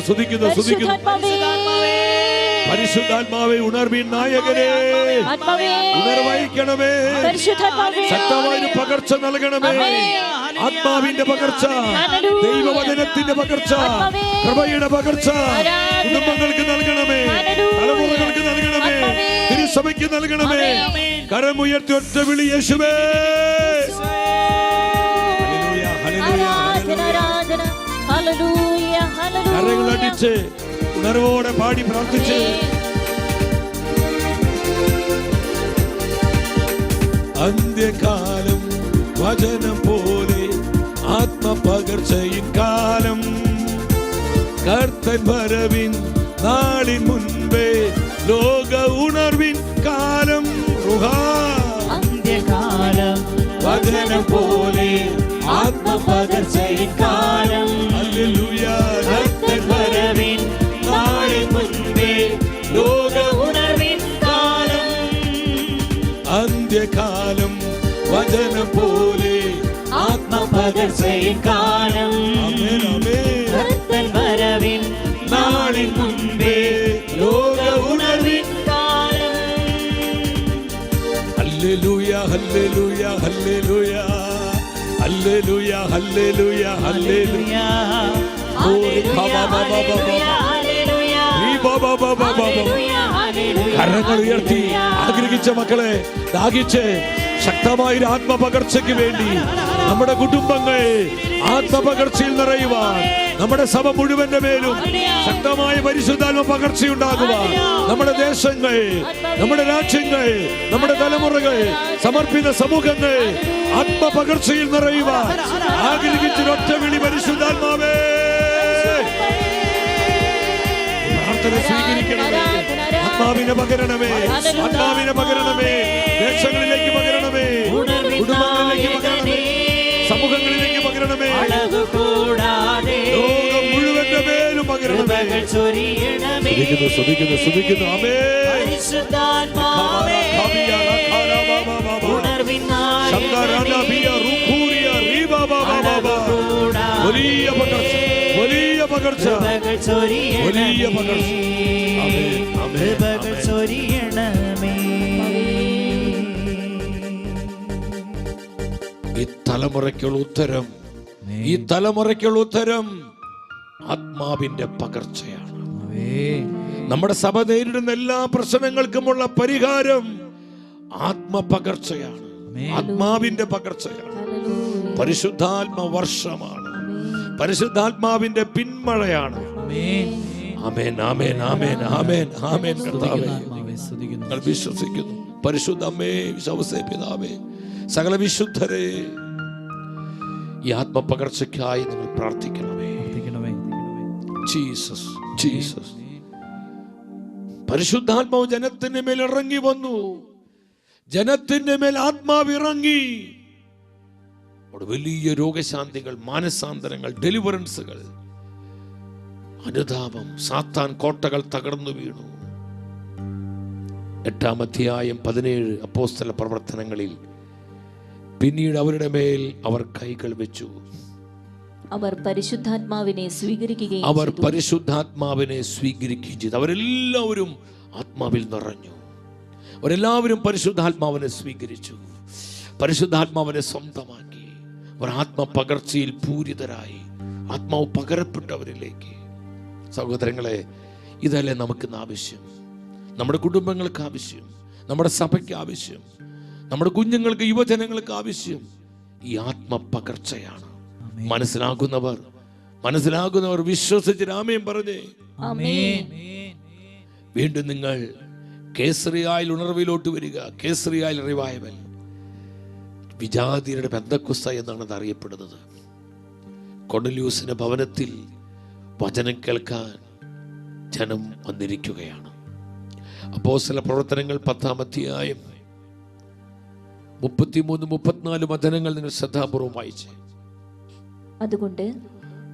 സ്തുതിക്കുന്നു. പരിശുദ്ധാത്മാവേ, ഉണർവിൻ നായകനെ, ഉണർവഹിക്കണമേ, ശക്തമായ പകർച്ച നൽകണമേ. ആത്മാവിന്റെ പകർച്ച, ദൈവവചനത്തിന്റെ പകർച്ച, കൃപയുടെ പകർച്ച കുടുംബങ്ങൾക്ക് നൽകണമേ, തലമുറകൾക്ക് നൽകണമേ, തിരുസഭയ്ക്ക് നൽകണമേ. കരമുയർത്തി ഒറ്റ വിളി, യേശുവേ. കരങ്ങളടിച്ച് ഉണർവോടെ പാടി പ്രാർത്ഥിച്ച് അന്ത്യകാലം വചനം പോലെ ആത്മപകർച്ചയിൻ കാലം, കർത്തൻ വരവിൻ നാളിൻ മുൻപേ ലോക ഉണർവിൻ കാലം. അന്ത്യകാലം വചനം പോലെ ആത്മപകർച്ചയിൻ കാലം, കർത്തൻ വരവിൻ നാളിൻ മുൻപേ ലോക ഉണർവിൻ കാലം. അന്ത്യകാലം വചനം പോലെ ആത്മപകർച്ചയിൻ കാലം, കർത്തൻ വരവിൻ നാളിൻ മുൻപേ ലോക ഉണർവിൻ കാലം. Hallelujah, hallelujah, hallelujah, hallelujah, hallelujah, hallelujah. കരങ്ങൾ ഉയർത്തി ആഗ്രഹിച്ച മക്കളെ, ദാഹിച്ച് ശക്തമായ ആത്മപകർച്ചയ്ക്ക് വേണ്ടി നമ്മുടെ കുടുംബങ്ങൾ ആത്മപകർച്ചയിൽ നിറയുവാൻ, നമ്മുടെ സഭ മുഴുവന്റെ മേലും ശക്തമായ പരിശുദ്ധാത്മ പകർച്ചയുണ്ടാകുവാൻ, നമ്മുടെ ദേശങ്ങൾ, നമ്മുടെ രാജ്യങ്ങൾ, നമ്മുടെ തലമുറകൾ, സമർപ്പിത സമൂഹങ്ങൾ ആത്മപകർച്ചയിൽ നിറയുവാൻ ആഗ്രഹിച്ചൊരൊറ്റ വിളി, പരിശുദ്ധാത്മാവേ. പ്രാർത്ഥന സ്വീകരിക്കണമേ, ആത്മാവിനെ പകരണമേ, ആത്മാവിനെ പകരണമേ, ദേശങ്ങളിലേക്ക് പകരണമേ, കുടുംബങ്ങളിലേക്ക് പകരണമേ, സമൂഹങ്ങളിലേക്ക് പകരണമേ, ലോകം മുഴുവന്റെ മേലും പകരണമേ. സ്തുതിക്കുന്നു. ആമേൻ. വലിയ പകർച്ച, വലിയ പകർച്ച, വലിയ പകർച്ച. ഈ തലമുറയ്ക്കുള്ള ഉത്തരം, ഈ തലമുറയ്ക്കുള്ള ഉത്തരം ആത്മാവിന്റെ പകർച്ചയാണ്. നമ്മുടെ സഭ നേരിടുന്ന എല്ലാ പ്രശ്നങ്ങൾക്കുമുള്ള പരിഹാരം ആത്മപകർച്ചയാണ്, ആത്മാവിന്റെ പകർച്ചയാണ്. പരിശുദ്ധാത്മ വർഷമാണ്, പരിശുദ്ധാത്മാവിന്റെ പിന്മഴയാണ്. ആമേൻ, ആമേൻ, ആമേൻ, ആമേൻ, ആമേൻ. കർത്താവേ, ഞങ്ങൾ വിശ്വസിക്കുന്നു. പരിശുദ്ധ അമ്മേ, വിശ്വാസേ പിതാവേ, സകല വിശുദ്ധരെ ഈ ആത്മപകർച്ചയ്ക്കായി നിങ്ങൾ പ്രാർത്ഥിക്കണമേ. Jesus, Jesus. പരിശുദ്ധാത്മാവ് ജനത്തിന്റെ മേൽ ഇറങ്ങി വന്നു, ജനത്തിന്റെ മേൽ ആത്മാവ് ഇറങ്ങി. വലിയ രോഗശാന്തികൾ, മാനസാന്തരങ്ങൾ, ഡെലിവറൻസുകൾ, അനുതാപം. സാത്താൻ കോട്ടകൾ തകർന്നു വീണു. 8-ാം അധ്യായം 17 അപ്പോസ്തല പ്രവർത്തനങ്ങളിൽ പിന്നീട് അവരുടെ മേൽ അവർ കൈകൾ വെച്ചു. അവർ പരിശുദ്ധാത്മാവിനെ സ്വീകരിക്കുകയും ചെയ്തു. അവരെല്ലാവരും ആത്മാവിൽ നിറഞ്ഞു. അവരെല്ലാവരും പരിശുദ്ധാത്മാവിനെ സ്വീകരിച്ചു, പരിശുദ്ധാത്മാവിനെ സ്വന്തമാക്കി. അവർ ആത്മപകർച്ചയിൽ പൂരിതരായി. ആത്മാവ് പകരപ്പെട്ടവരിലേക്ക്. സഹോദരങ്ങളെ, ഇതല്ലേ നമുക്കിന്ന് ആവശ്യം? നമ്മുടെ കുടുംബങ്ങൾക്ക് ആവശ്യം, നമ്മുടെ സഭയ്ക്ക് ആവശ്യം, നമ്മുടെ കുഞ്ഞുങ്ങൾക്ക്, യുവജനങ്ങൾക്ക് ആവശ്യം ഈ ആത്മപകർച്ചയാണ്. മനസ്സിലാകുന്നവർ വിശ്വസിച്ച് ആമേൻ പറഞ്ഞേ. ആമേൻ. വീണ്ടും നിങ്ങൾ കേസറിയായിൽ ഉണർവിലോട്ട് വരിക. കേസറിയായിൽ റിവൈവൽ, വിജാതിയുടെ പെന്തക്കുസ്ത എന്നാണ് അത് അറിയപ്പെടുന്നത്. കൊർന്നേലിയൂസിന്റെ ഭവനത്തിൽ വചനം കേൾക്കാൻ ജനം വന്നിരിക്കുകയാണ്. അപ്പോസ്തല പ്രവർത്തനങ്ങൾ 10-ാം അധ്യായം 33-34 വചനങ്ങൾ നിങ്ങൾ ശ്രദ്ധാപൂർവം വായിച്ചേ. അതുകൊണ്ട്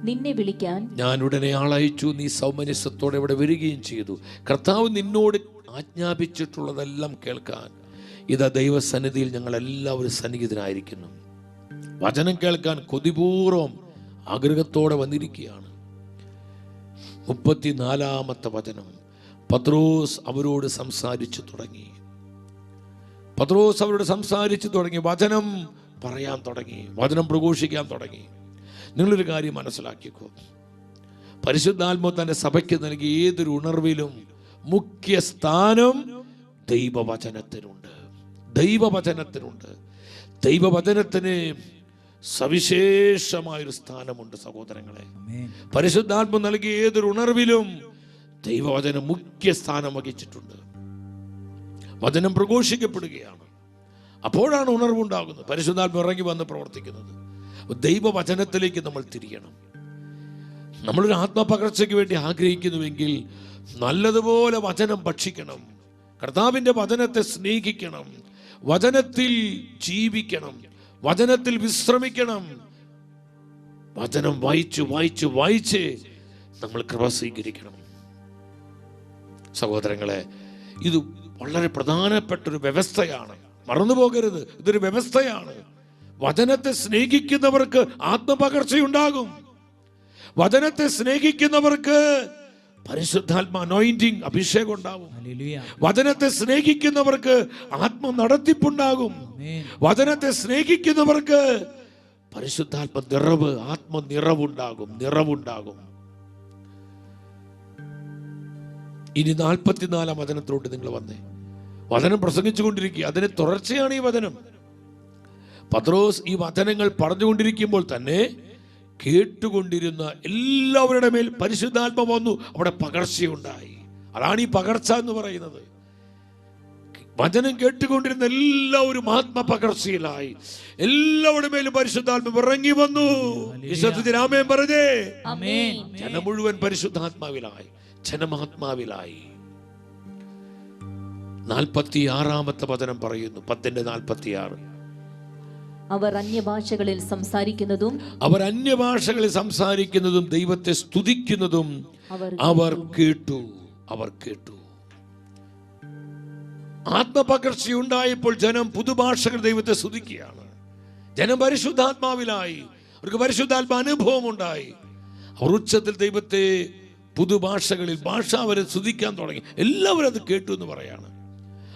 നിന്നെ വിളിക്കാൻ ഞാൻ ഉടനെ ആളയച്ചു, നീ സൗമനസ്യത്തോടെ ഇവിടെ വരികയും ചെയ്തു. കർത്താവ് നിന്നോട് ആജ്ഞാപിച്ചിട്ടുള്ളതെല്ലാം കേൾക്കാൻ ഇതാ ദൈവസന്നിധിയിൽ ഞങ്ങൾ എല്ലാവരും സന്നിഹിതരായിരിക്കുന്നു. വചനം കേൾക്കാൻ കൊതിപൂർവം ആഗ്രഹത്തോടെ വന്നിരിക്കുകയാണ്. 34-ാമത്തെ വചനം. പത്രോസ് അവരോട് സംസാരിച്ചു തുടങ്ങി. വചനം പറയാൻ തുടങ്ങി, വചനം പ്രഘോഷിക്കാൻ തുടങ്ങി. നിങ്ങളൊരു കാര്യം മനസ്സിലാക്കിക്കോ, പരിശുദ്ധാത്മാവ് തന്റെ സഭയ്ക്ക് നൽകിയ ഏതൊരു ഉണർവിലും മുഖ്യ സ്ഥാനം ദൈവവചനത്തിനുണ്ട്. ദൈവവചനത്തിന് സവിശേഷമായൊരു സ്ഥാനമുണ്ട് സഹോദരങ്ങളെ. പരിശുദ്ധാത്മ നൽകിയ ഏതൊരു ഉണർവിലും ദൈവവചനം മുഖ്യ സ്ഥാനം വഹിച്ചിട്ടുണ്ട്. വചനം പ്രഘോഷിക്കപ്പെടുകയാണ്, അപ്പോഴാണ് ഉണർവുണ്ടാകുന്നത്, പരിശുദ്ധാത്മ ഇറങ്ങി വന്ന് പ്രവർത്തിക്കുന്നത്. ദൈവവചനത്തിലേക്ക് നമ്മൾ തിരിയണം. നമ്മളൊരു ആത്മപകർച്ചയ്ക്ക് വേണ്ടി ആഗ്രഹിക്കുന്നുവെങ്കിൽ നല്ലതുപോലെ വചനം ഭക്ഷിക്കണം, കർത്താവിൻ്റെ വചനത്തെ സ്നേഹിക്കണം, വചനത്തിൽ ജീവിക്കണം, വചനത്തിൽ വിശ്രമിക്കണം. വചനം വായിച്ച് നമ്മൾ കൃപ സ്വീകരിക്കണം. സഹോദരങ്ങളെ, ഇത് വളരെ പ്രധാനപ്പെട്ടൊരു വ്യവസ്ഥയാണ്, മറന്നുപോകരുത്. ഇതൊരു വ്യവസ്ഥയാണ്. വചനത്തെ സ്നേഹിക്കുന്നവർക്ക് ആത്മപകർച്ചയുണ്ടാകും. വചനത്തെ സ്നേഹിക്കുന്നവർക്ക് പരിശുദ്ധാത്മ അനോയിന്റിംഗ്, അഭിഷേകം ഉണ്ടാകും. വചനത്തെ സ്നേഹിക്കുന്നവർക്ക് ആത്മ നടത്തിപ്പുണ്ടാകും. വചനത്തെ സ്നേഹിക്കുന്നവർക്ക് പരിശുദ്ധാത്മ നിറവ്, ആത്മ നിറവുണ്ടാകും. ഇനി 44-ാം വചനത്തിലോട്ട് നിങ്ങൾ വന്നേ. വചനം പ്രസംഗിച്ചുകൊണ്ടിരിക്കുക, അതിന് തുടർച്ചയാണ് ഈ വചനം. പത്രോസ് ഈ വചനങ്ങൾ പറഞ്ഞുകൊണ്ടിരിക്കുമ്പോൾ തന്നെ കേട്ടുകൊണ്ടിരുന്ന എല്ലാവരുടെ മേൽ പരിശുദ്ധാത്മ വന്നു, അവിടെ പകർച്ചയുണ്ടായി. അതാണ് ഈ പകർച്ച എന്ന് പറയുന്നത്. വചനം കേട്ടുകൊണ്ടിരുന്ന എല്ലാവരും ആത്മപകർച്ചയിലായി. എല്ലാവരുടെ മേലും പരിശുദ്ധാത്മ ഇറങ്ങി വന്നു. വിശ്വസിച്ച് ആമേൻ പറഞ്ഞേ. ജനം മുഴുവൻ പരിശുദ്ധാത്മാവിലായി, ജനമാത്മാവിലായി. 46-ാമത്തെ വചനം പറയുന്നു, 10:46. അവർ അന്യഭാഷകളിൽ സംസാരിക്കുന്നതും ദൈവത്തെ സ്തുതിക്കുന്നതും അവർ കേട്ടു. ആത്മപകർച്ചയുണ്ടായപ്പോൾ ജനം പുതുഭാഷകൾ ദൈവത്തെ സ്തുതിക്കുകയാണ്. ജനം പരിശുദ്ധാത്മാവിലായി, അവർക്ക് പരിശുദ്ധാത്മ അനുഭവം ഉണ്ടായി. അവർ ഉച്ചത്തിൽ ദൈവത്തെ പുതുഭാഷകളിൽ അവരെ സ്തുതിക്കാൻ തുടങ്ങി. എല്ലാവരും അത് കേട്ടു എന്ന് പറയാണ്.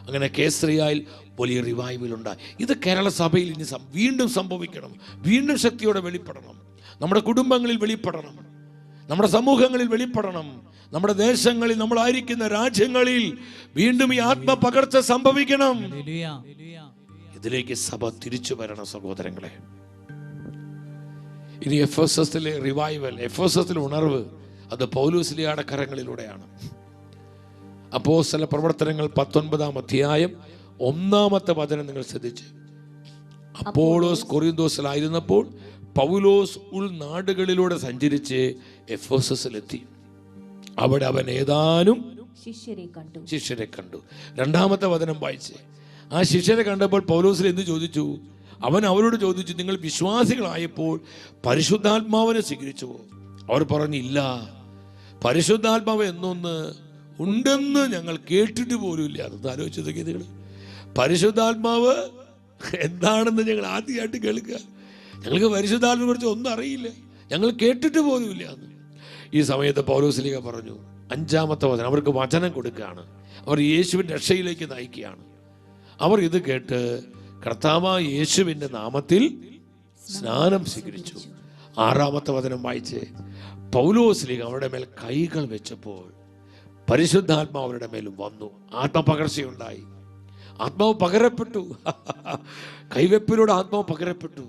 അങ്ങനെ കേസറിയായിൽ വലിയ റിവൈവൽ ഉണ്ടായി. ഇത് കേരള സഭയിൽ ഇനി വീണ്ടും സംഭവിക്കണം, വീണ്ടും ശക്തിയോടെ വെളിപ്പെടണം. നമ്മുടെ കുടുംബങ്ങളിൽ വെളിപ്പെടണം, നമ്മുടെ സമൂഹങ്ങളിൽ വെളിപ്പെടണം, നമ്മുടെ ദേശങ്ങളിൽ, നമ്മളായിരിക്കുന്ന രാജ്യങ്ങളിൽ വീണ്ടും ഈ ആത്മപകർച്ച സംഭവിക്കണം. ഇതിലേക്ക് സഭ തിരിച്ചു വരണം സഹോദരങ്ങളെ. ഇനി എഫെസസിലെ റിവൈവൽ, എഫെസസിലെ ഉണർവ്, അത് പൗലോസ്ലീഹയുടെ കരങ്ങളിലൂടെയാണ്. അപ്പോസ്തല പ്രവർത്തനങ്ങൾ 19-ാം അധ്യായം 1-ാമത്തെ വചനം നിങ്ങൾ ശ്രദ്ധിച്ച്. അപ്പോളോസ് കൊറിന്തോസിലായിരുന്നപ്പോൾ പൗലോസ് ഉൾനാടുകളിലൂടെ സഞ്ചരിച്ച് എഫെസസിലെത്തി. അവിടെ അവൻ ഏതാനും ശിഷ്യരെ കണ്ടു. 2-ാമത്തെ വചനം വായിച്ച്. ആ ശിഷ്യരെ കണ്ടപ്പോൾ പൗലോസിൽ എന്ത് ചോദിച്ചു? അവൻ അവരോട് ചോദിച്ചു, നിങ്ങൾ വിശ്വാസികളായപ്പോൾ പരിശുദ്ധാത്മാവിനെ സ്വീകരിച്ചുവോ? അവർ പറഞ്ഞില്ല. പരിശുദ്ധാത്മാവ് എന്നൊന്ന് ഉണ്ടെന്ന് ഞങ്ങൾ കേട്ടിട്ട് പോലും ഇല്ല. അതൊന്ന് ആലോചിച്ച് നോക്കിയത് നിങ്ങൾ. പരിശുദ്ധാത്മാവ് എന്താണെന്ന് ഞങ്ങൾ ആദ്യമായിട്ട് കേൾക്കുക. ഞങ്ങൾക്ക് പരിശുദ്ധാത്മാവിനെ കുറിച്ച് ഒന്നും അറിയില്ല, ഞങ്ങൾ കേട്ടിട്ട് പോലും ഇല്ല. ഈ സമയത്ത് പൗലോസ്ലീഹ പറഞ്ഞു, 5-ാമത്തെ വചനം, അവർക്ക് വചനം കൊടുക്കുകയാണ്, അവർ യേശുവിൻ്റെ രക്ഷയിലേക്ക് നയിക്കുകയാണ്. അവർ ഇത് കേട്ട് കർത്താവായ യേശുവിൻ്റെ നാമത്തിൽ സ്നാനം സ്വീകരിച്ചു. 6-ാമത്തെ വചനം വായിച്ച്. പൗലോസ്ലീഹ അവരുടെ മേൽ കൈകൾ വെച്ചപ്പോൾ പരിശുദ്ധാത്മാവ് അവരുടെ മേൽ വന്നു. ആത്മപകർച്ചയുണ്ടായി. ആത്മാവ് പകരപ്പെട്ടു. കൈവെപ്പിലൂടെ ആത്മാവ് പകരപ്പെട്ടു.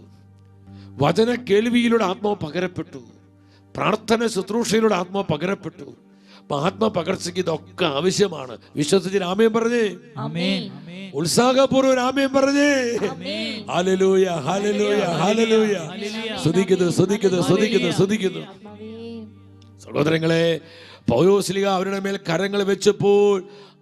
വചന കേൾവിയിലൂടെ ആത്മാവ് പകരപ്പെട്ടു. പ്രാർത്ഥന ശുശ്രൂഷയിലൂടെ ആത്മാവ് പകരപ്പെട്ടു. അപ്പൊ ആത്മപകർച്ചയ്ക്ക് ഇതൊക്കെ ആവശ്യമാണ്. വിശ്വസിച്ച് ആമേൻ പറഞ്ഞേ. ഉത്സാഹപൂർവ്വം ആമേൻ പറഞ്ഞേ. Hallelujah, hallelujah, hallelujah. സ്തുതിക്കുന്നു. സഹോദരങ്ങളെ, പൗലോസ്ലീഹ അവരുടെ മേൽ കരങ്ങൾ വെച്ചപ്പോൾ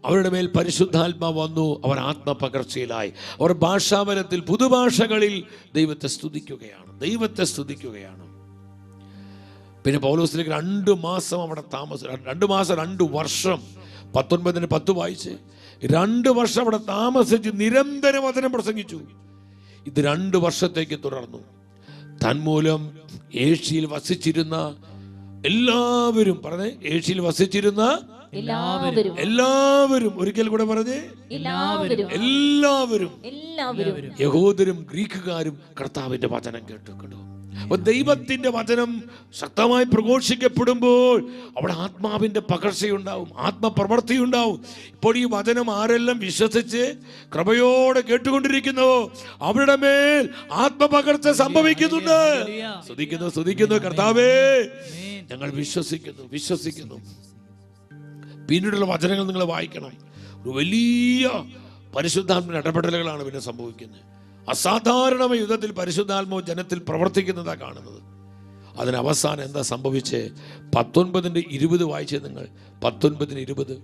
അവരുടെ മേൽ പരിശുദ്ധാത്മാവ് വന്നു. അവർ ആത്മപകർച്ചയിലായി. അവർ ഭാഷാബലത്തിൽ പുതുഭാഷകളിൽ ദൈവത്തെ സ്തുതിക്കുകയാണ്. പിന്നെ പൗലോസ്ലീഹ 2 മാസം അവിടെ താമസിച്ചു. 2 മാസം 2 വർഷം. 19:10 വായിച്ച് 2 വർഷം അവിടെ താമസിച്ച് നിരന്തരം വചനം പ്രസംഗിച്ചു. ഇത് 2 വർഷത്തേക്ക് തുടർന്നു. തന്മൂലം ഏഷ്യയിൽ വസിച്ചിരുന്ന എല്ലാവരും പറഞ്ഞേ, ഏഷ്യയിൽ വസിച്ചിരുന്ന എല്ലാവരും, ഒരിക്കൽ കൂടെ പറഞ്ഞേ, എല്ലാവരും യഹൂദരും ഗ്രീക്കുകാരും കർത്താവിന്റെ വചനം കേട്ടു. അപ്പൊ ദൈവത്തിന്റെ വചനം ശക്തമായി പ്രഘോഷിക്കപ്പെടുമ്പോൾ അവിടെ ആത്മാവിന്റെ പകർച്ചയുണ്ടാവും, ആത്മപ്രവൃത്തിയുണ്ടാവും. ഇപ്പോൾ ഈ വചനം ആരെല്ലാം വിശ്വസിച്ച് കൃപയോടെ കേട്ടുകൊണ്ടിരിക്കുന്നുവോ അവരുടെ മേൽ ആത്മപകർച്ച സംഭവിക്കുന്നുണ്ട്. സ്തുതിക്കുന്നു. കർത്താവേ, ഞങ്ങൾ വിശ്വസിക്കുന്നു. പിന്നീടുള്ള വചനങ്ങൾ നിങ്ങൾ വായിക്കണം. ഒരു വലിയ പരിശുദ്ധാത്മ ഇടപെടലുകളാണ് പിന്നെ സംഭവിക്കുന്നത്. അസാധാരണമായ യുദ്ധത്തിൽ പരിശുദ്ധാത്മാവ് ജനത്തിൽ പ്രവർത്തിക്കുന്നതാണ് കാണുന്നത്. അതിന് അവസാനം എന്താ സംഭവിച്ചേ? 19:20 വായിച്ചേ നിങ്ങൾ. 19:20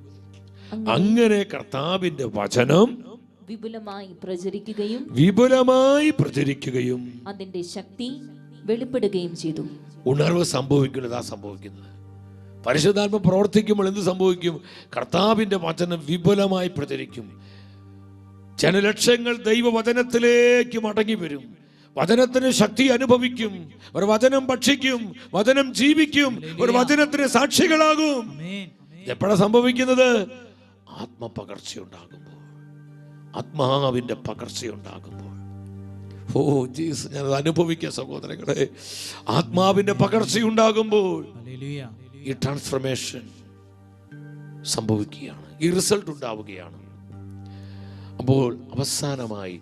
അങ്ങനെ കർത്താവിന്റെ വചനം വിപുലമായി പ്രചരിക്കുകയും അതിന്റെ ശക്തി വെളിപ്പെടുകയും ചെയ്തു. ഉണർവ് സംഭവിക്കുന്നത്. പരിശുദ്ധാത്മ പ്രവർത്തിക്കുമ്പോൾ എന്ത് സംഭവിക്കും? കർത്താവിന്റെ വചനം വിപുലമായി പ്രചരിക്കും. ജനലക്ഷങ്ങൾ ദൈവവചനത്തിലേക്ക് മടങ്ങി വരും. വചനത്തിന് ശക്തി അനുഭവിക്കും. ഒരു വചനം ഭക്ഷിക്കും, വചനം ജീവിക്കും, ഒരു വചനത്തിന് സാക്ഷികളാകും. എപ്പോഴാണ് സംഭവിക്കുന്നത്? ആത്മാവിന്റെ പകർച്ചയുണ്ടാകുമ്പോൾ. ഓ ജീസസ്, ഞാനത് അനുഭവിക്കുക സഹോദരങ്ങളെ. ആത്മാവിന്റെ പകർച്ചയുണ്ടാകുമ്പോൾ ഈ ട്രാൻസ്ഫർമേഷൻ സംഭവിക്കുകയാണ്, ഈ റിസൾട്ട് ഉണ്ടാവുകയാണ്. അപ്പോൾ അവസാനമായി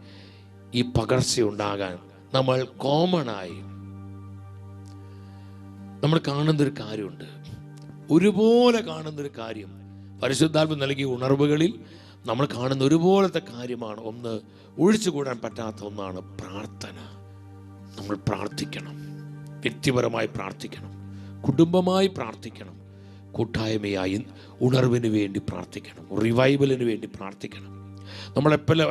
ഈ പകർച്ചയുണ്ടാകാൻ നമ്മൾ കോമണായി നമ്മൾ കാണുന്നൊരു കാര്യമുണ്ട്. ഒരുപോലെ കാണുന്നൊരു കാര്യം, പരിശുദ്ധാത്മ നൽകിയ ഉണർവുകളിൽ നമ്മൾ കാണുന്ന ഒരുപോലത്തെ കാര്യമാണ്. ഒന്ന്, ഒഴിച്ചുകൂടാൻ പറ്റാത്ത ഒന്നാണ് പ്രാർത്ഥന. നമ്മൾ പ്രാർത്ഥിക്കണം, വ്യക്തിപരമായി പ്രാർത്ഥിക്കണം, കുടുംബമായി പ്രാർത്ഥിക്കണം, കൂട്ടായ്മയായി ഉണർവിന് വേണ്ടി പ്രാർത്ഥിക്കണം, റിവൈവലിന് വേണ്ടി പ്രാർത്ഥിക്കണം.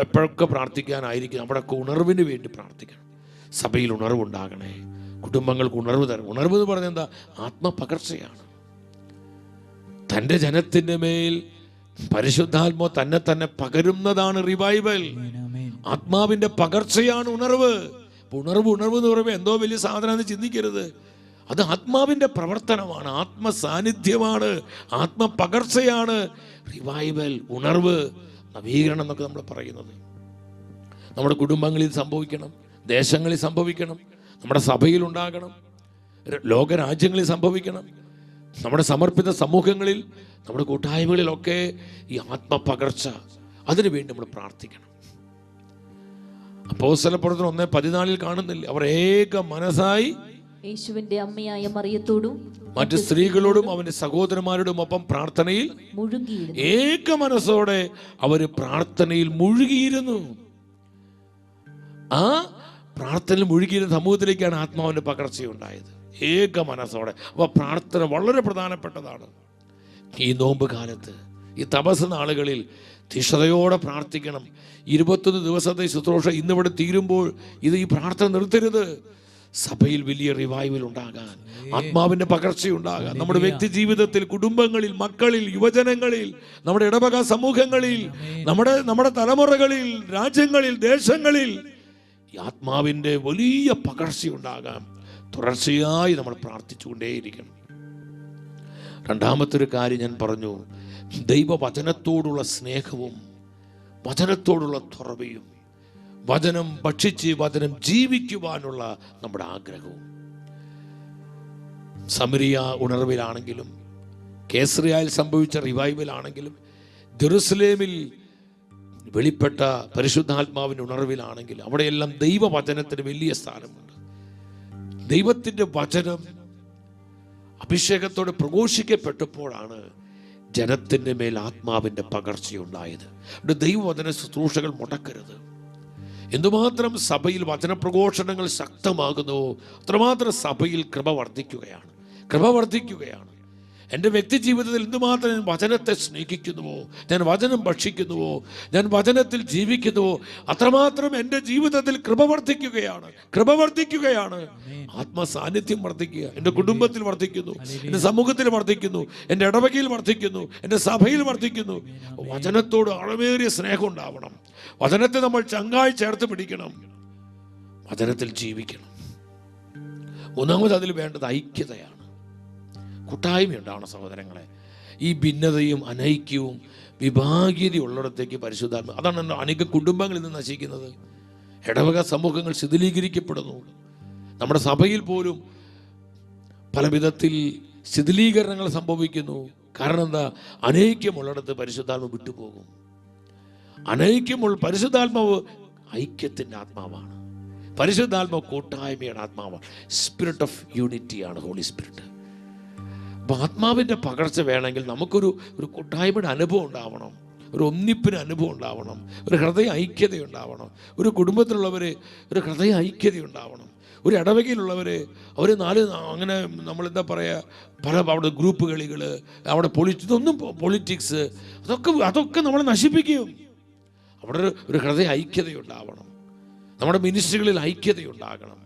എപ്പോഴൊക്കെ പ്രാർത്ഥിക്കാനായിരിക്കും, നമ്മുടെയൊക്കെ ഉണർവിന് വേണ്ടി പ്രാർത്ഥിക്കണം. സഭയിൽ ഉണർവുണ്ടാകണേ, കുടുംബങ്ങൾക്ക് ഉണർവ് തരണം. ഉണർവ് എന്ന് പറഞ്ഞാൽ എന്താ? ആത്മപകർച്ചയാണ്. തൻ്റെ ജനത്തിൻ്റെ മേൽ പരിശുദ്ധാത്മാ തന്നെ പകരുന്നതാണ് റിവൈവൽ. ആത്മാവിന്റെ പകർച്ചയാണ് ഉണർവ്. ഉണർവ് എന്ന് പറയുമ്പോൾ എന്തോ വലിയ സാധനം ചിന്തിക്കരുത്. അത് ആത്മാവിന്റെ പ്രവർത്തനമാണ്, ആത്മസാന്നിധ്യമാണ്, ആത്മപകർച്ചയാണ് റിവൈവൽ, ഉണർവ്, നവീകരണം എന്നൊക്കെ നമ്മൾ പറയുന്നത്. നമ്മുടെ കുടുംബങ്ങളിൽ സംഭവിക്കണം, ദേശങ്ങളിൽ സംഭവിക്കണം, നമ്മുടെ സഭയിൽ ഉണ്ടാകണം, ലോകരാജ്യങ്ങളിൽ സംഭവിക്കണം, നമ്മുടെ സമർപ്പിത സമൂഹങ്ങളിൽ, നമ്മുടെ കൂട്ടായ്മകളിലൊക്കെ ഈ ആത്മപകർച്ച, അതിനുവേണ്ടി നമ്മൾ പ്രാർത്ഥിക്കണം. അപ്പോസ്തലപ്രവർത്തനം 1:14 കാണുന്നില്ല, അവർ ഏക മനസ്സായി യേശുവിന്റെ അമ്മയായ മറിയത്തോടും മറ്റു സ്ത്രീകളോടും അവന്റെ സഹോദരന്മാരോടും ഒപ്പം പ്രാർത്ഥനയിൽ മുഴുകിയിരുന്നു. ഏക മനസ്സോടെ അവര് പ്രാർത്ഥനയിൽ മുഴുകിയിരുന്നു. ആ പ്രാർത്ഥനയിൽ മുഴുകിയിരുന്ന സമൂഹത്തിലേക്കാണ് ആത്മാവിന്റെ പകർച്ചയുണ്ടായത്. ഏക മനസ്സോടെ. അപ്പൊ പ്രാർത്ഥന വളരെ പ്രധാനപ്പെട്ടതാണ്. ഈ നോമ്പ് കാലത്ത്, ഈ തപസ് നാളുകളിൽ തീഷ്ണതയോടെ പ്രാർത്ഥിക്കണം. 21 ദിവസത്തെ ശുശ്രൂഷ ഇന്നിവിടെ തീരുമ്പോൾ ഈ പ്രാർത്ഥന നിർത്തരുത്. സഭയിൽ വലിയ റിവൈവൽ ഉണ്ടാകാൻ, ആത്മാവിന്റെ പകർച്ചയുണ്ടാകാൻ, നമ്മുടെ വ്യക്തി ജീവിതത്തിൽ, കുടുംബങ്ങളിൽ, മക്കളിൽ, യുവജനങ്ങളിൽ, നമ്മുടെ ഇടവക സമൂഹങ്ങളിൽ, നമ്മുടെ തലമുറകളിൽ, രാജ്യങ്ങളിൽ, ദേശങ്ങളിൽ ഈ ആത്മാവിന്റെ വലിയ പകർച്ചയുണ്ടാകാൻ തുടർച്ചയായി നമ്മൾ പ്രാർത്ഥിച്ചുകൊണ്ടേയിരിക്കണം. രണ്ടാമത്തെ കാര്യം ഞാൻ പറഞ്ഞു, ദൈവവചനത്തോടുള്ള സ്നേഹവും വചനത്തോടുള്ള തുറവിയും, വചനം ഭക്ഷിച്ച് വചനം ജീവിക്കുവാനുള്ള നമ്മുടെ ആഗ്രഹവും. സമരിയ ഉണർവിലാണെങ്കിലും, കേസറിയായിൽ സംഭവിച്ച റിവൈവലാണെങ്കിലും, ജെറുസലേമിൽ വെളിപ്പെട്ട പരിശുദ്ധാത്മാവിൻ്റെ ഉണർവിലാണെങ്കിലും, അവിടെയെല്ലാം ദൈവവചനത്തിന് വലിയ സ്ഥാനമുണ്ട്. ദൈവത്തിൻ്റെ വചനം അഭിഷേകത്തോടെ പ്രഘോഷിക്കപ്പെട്ടപ്പോഴാണ് ജനത്തിൻ്റെ മേൽ ആത്മാവിൻ്റെ പകർച്ചയുണ്ടായത്. ദൈവവചന ശുശ്രൂഷകൾ മുടക്കരുത്. എന്തുമാത്രം സഭയിൽ വചനപ്രഘോഷണങ്ങൾ ശക്തമാകുന്നുവോ അത്രമാത്രം സഭയിൽ കൃപ വർദ്ധിക്കുകയാണ്. എൻ്റെ വ്യക്തി ജീവിതത്തിൽ എന്തുമാത്രം ഞാൻ വചനത്തെ സ്നേഹിക്കുന്നുവോ, ഞാൻ വചനം ഭക്ഷിക്കുന്നുവോ, ഞാൻ വചനത്തിൽ ജീവിക്കുന്നുവോ അത്രമാത്രം എൻ്റെ ജീവിതത്തിൽ കൃപ വർദ്ധിക്കുകയാണ്. ആത്മസാന്നിധ്യം വർദ്ധിക്കുക എൻ്റെ കുടുംബത്തിൽ വർദ്ധിക്കുന്നു, എൻ്റെ സമൂഹത്തിൽ വർദ്ധിക്കുന്നു, എൻ്റെ ഇടവകയിൽ വർദ്ധിക്കുന്നു, എൻ്റെ സഭയിൽ വർദ്ധിക്കുന്നു. വചനത്തോട് ആഴമേറിയ സ്നേഹം ഉണ്ടാവണം. വചനത്തെ നമ്മൾ ചങ്കായി ചേർത്ത് പിടിക്കണം, വചനത്തിൽ ജീവിക്കണം. മൂന്നാമത് അതിൽ വേണ്ടത് ഐക്യതയാണ്, കൂട്ടായ്മയുണ്ടാവണം സഹോദരങ്ങളെ. ഈ ഭിന്നതയും അനൈക്യവും വിഭാഗീയതയും ഉള്ളിടത്തേക്ക് പരിശുദ്ധാത്മ, അതാണ് അനേക കുടുംബങ്ങളിൽ നിന്ന് നശിക്കുന്നത്. ഇടവക സമൂഹങ്ങൾ ശിഥിലീകരിക്കപ്പെടുന്നു. നമ്മുടെ സഭയിൽ പോലും പല വിധത്തിൽ ശിഥിലീകരണങ്ങൾ സംഭവിക്കുന്നു. കാരണം എന്താ? അനൈക്യമുള്ളിടത്ത് പരിശുദ്ധാത്മ വിട്ടുപോകും. പരിശുദ്ധാത്മാവ് ഐക്യത്തിൻ്റെ ആത്മാവാണ്. പരിശുദ്ധാത്മാവ് കൂട്ടായ്മയുടെ ആത്മാവാണ്. സ്പിരിറ്റ് ഓഫ് യൂണിറ്റിയാണ് ഹോളി സ്പിരിറ്റ്. അപ്പം ആത്മാവിൻ്റെ പകർച്ച വേണമെങ്കിൽ നമുക്കൊരു കൂട്ടായ്മയുടെ അനുഭവം ഉണ്ടാവണം, ഒരു ഒന്നിപ്പിന് അനുഭവം ഉണ്ടാവണം, ഒരു ഹൃദയ ഐക്യത ഉണ്ടാവണം. ഒരു കുടുംബത്തിലുള്ളവർ ഒരു ഹൃദയ ഐക്യത ഉണ്ടാവണം. ഒരു ഇടവകയിലുള്ളവർ അവർ അങ്ങനെ നമ്മളെന്താ പറയുക, പല അവിടെ ഗ്രൂപ്പ് കളികൾ, അവിടെ ഇതൊന്നും പൊളിറ്റിക്സ്, അതൊക്കെ നമ്മളെ നശിപ്പിക്കും. അവിടെ ഒരു ഹൃദയ ഐക്യതയുണ്ടാവണം. നമ്മുടെ മിനിസ്ട്രികളിൽ ഐക്യതയുണ്ടാകണം.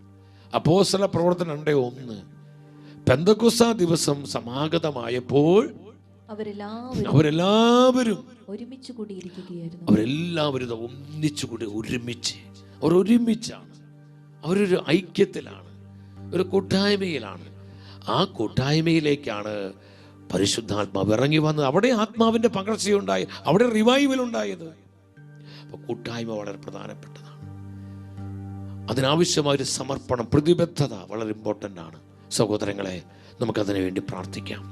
അപ്പോസ്തല പ്രവർത്തനം 2:1 പെന്തക്കോസ്താ ദിവസം സമാഗതമായപ്പോൾ അവരെല്ലാവരും ഒരുമിച്ചാണ്. അവരൊരു ഐക്യത്തിലാണ്, ഒരു കൂട്ടായ്മയിലാണ്. ആ കൂട്ടായ്മയിലേക്കാണ് പരിശുദ്ധാത്മാവ് ഇറങ്ങി വന്നത്. അവിടെ ആത്മാവിൻ്റെ പകർച്ചയുണ്ടായി, അവിടെ റിവൈവൽ ഉണ്ടായത്. അപ്പോൾ കൂട്ടായ്മ വളരെ പ്രധാനപ്പെട്ടതാണ്. അതിനാവശ്യമായൊരു സമർപ്പണം, പ്രതിബദ്ധത വളരെ ഇമ്പോർട്ടൻ്റ് ആണ്. സഹോദരങ്ങളെ, നമുക്കതിനു വേണ്ടി പ്രാർത്ഥിക്കാം.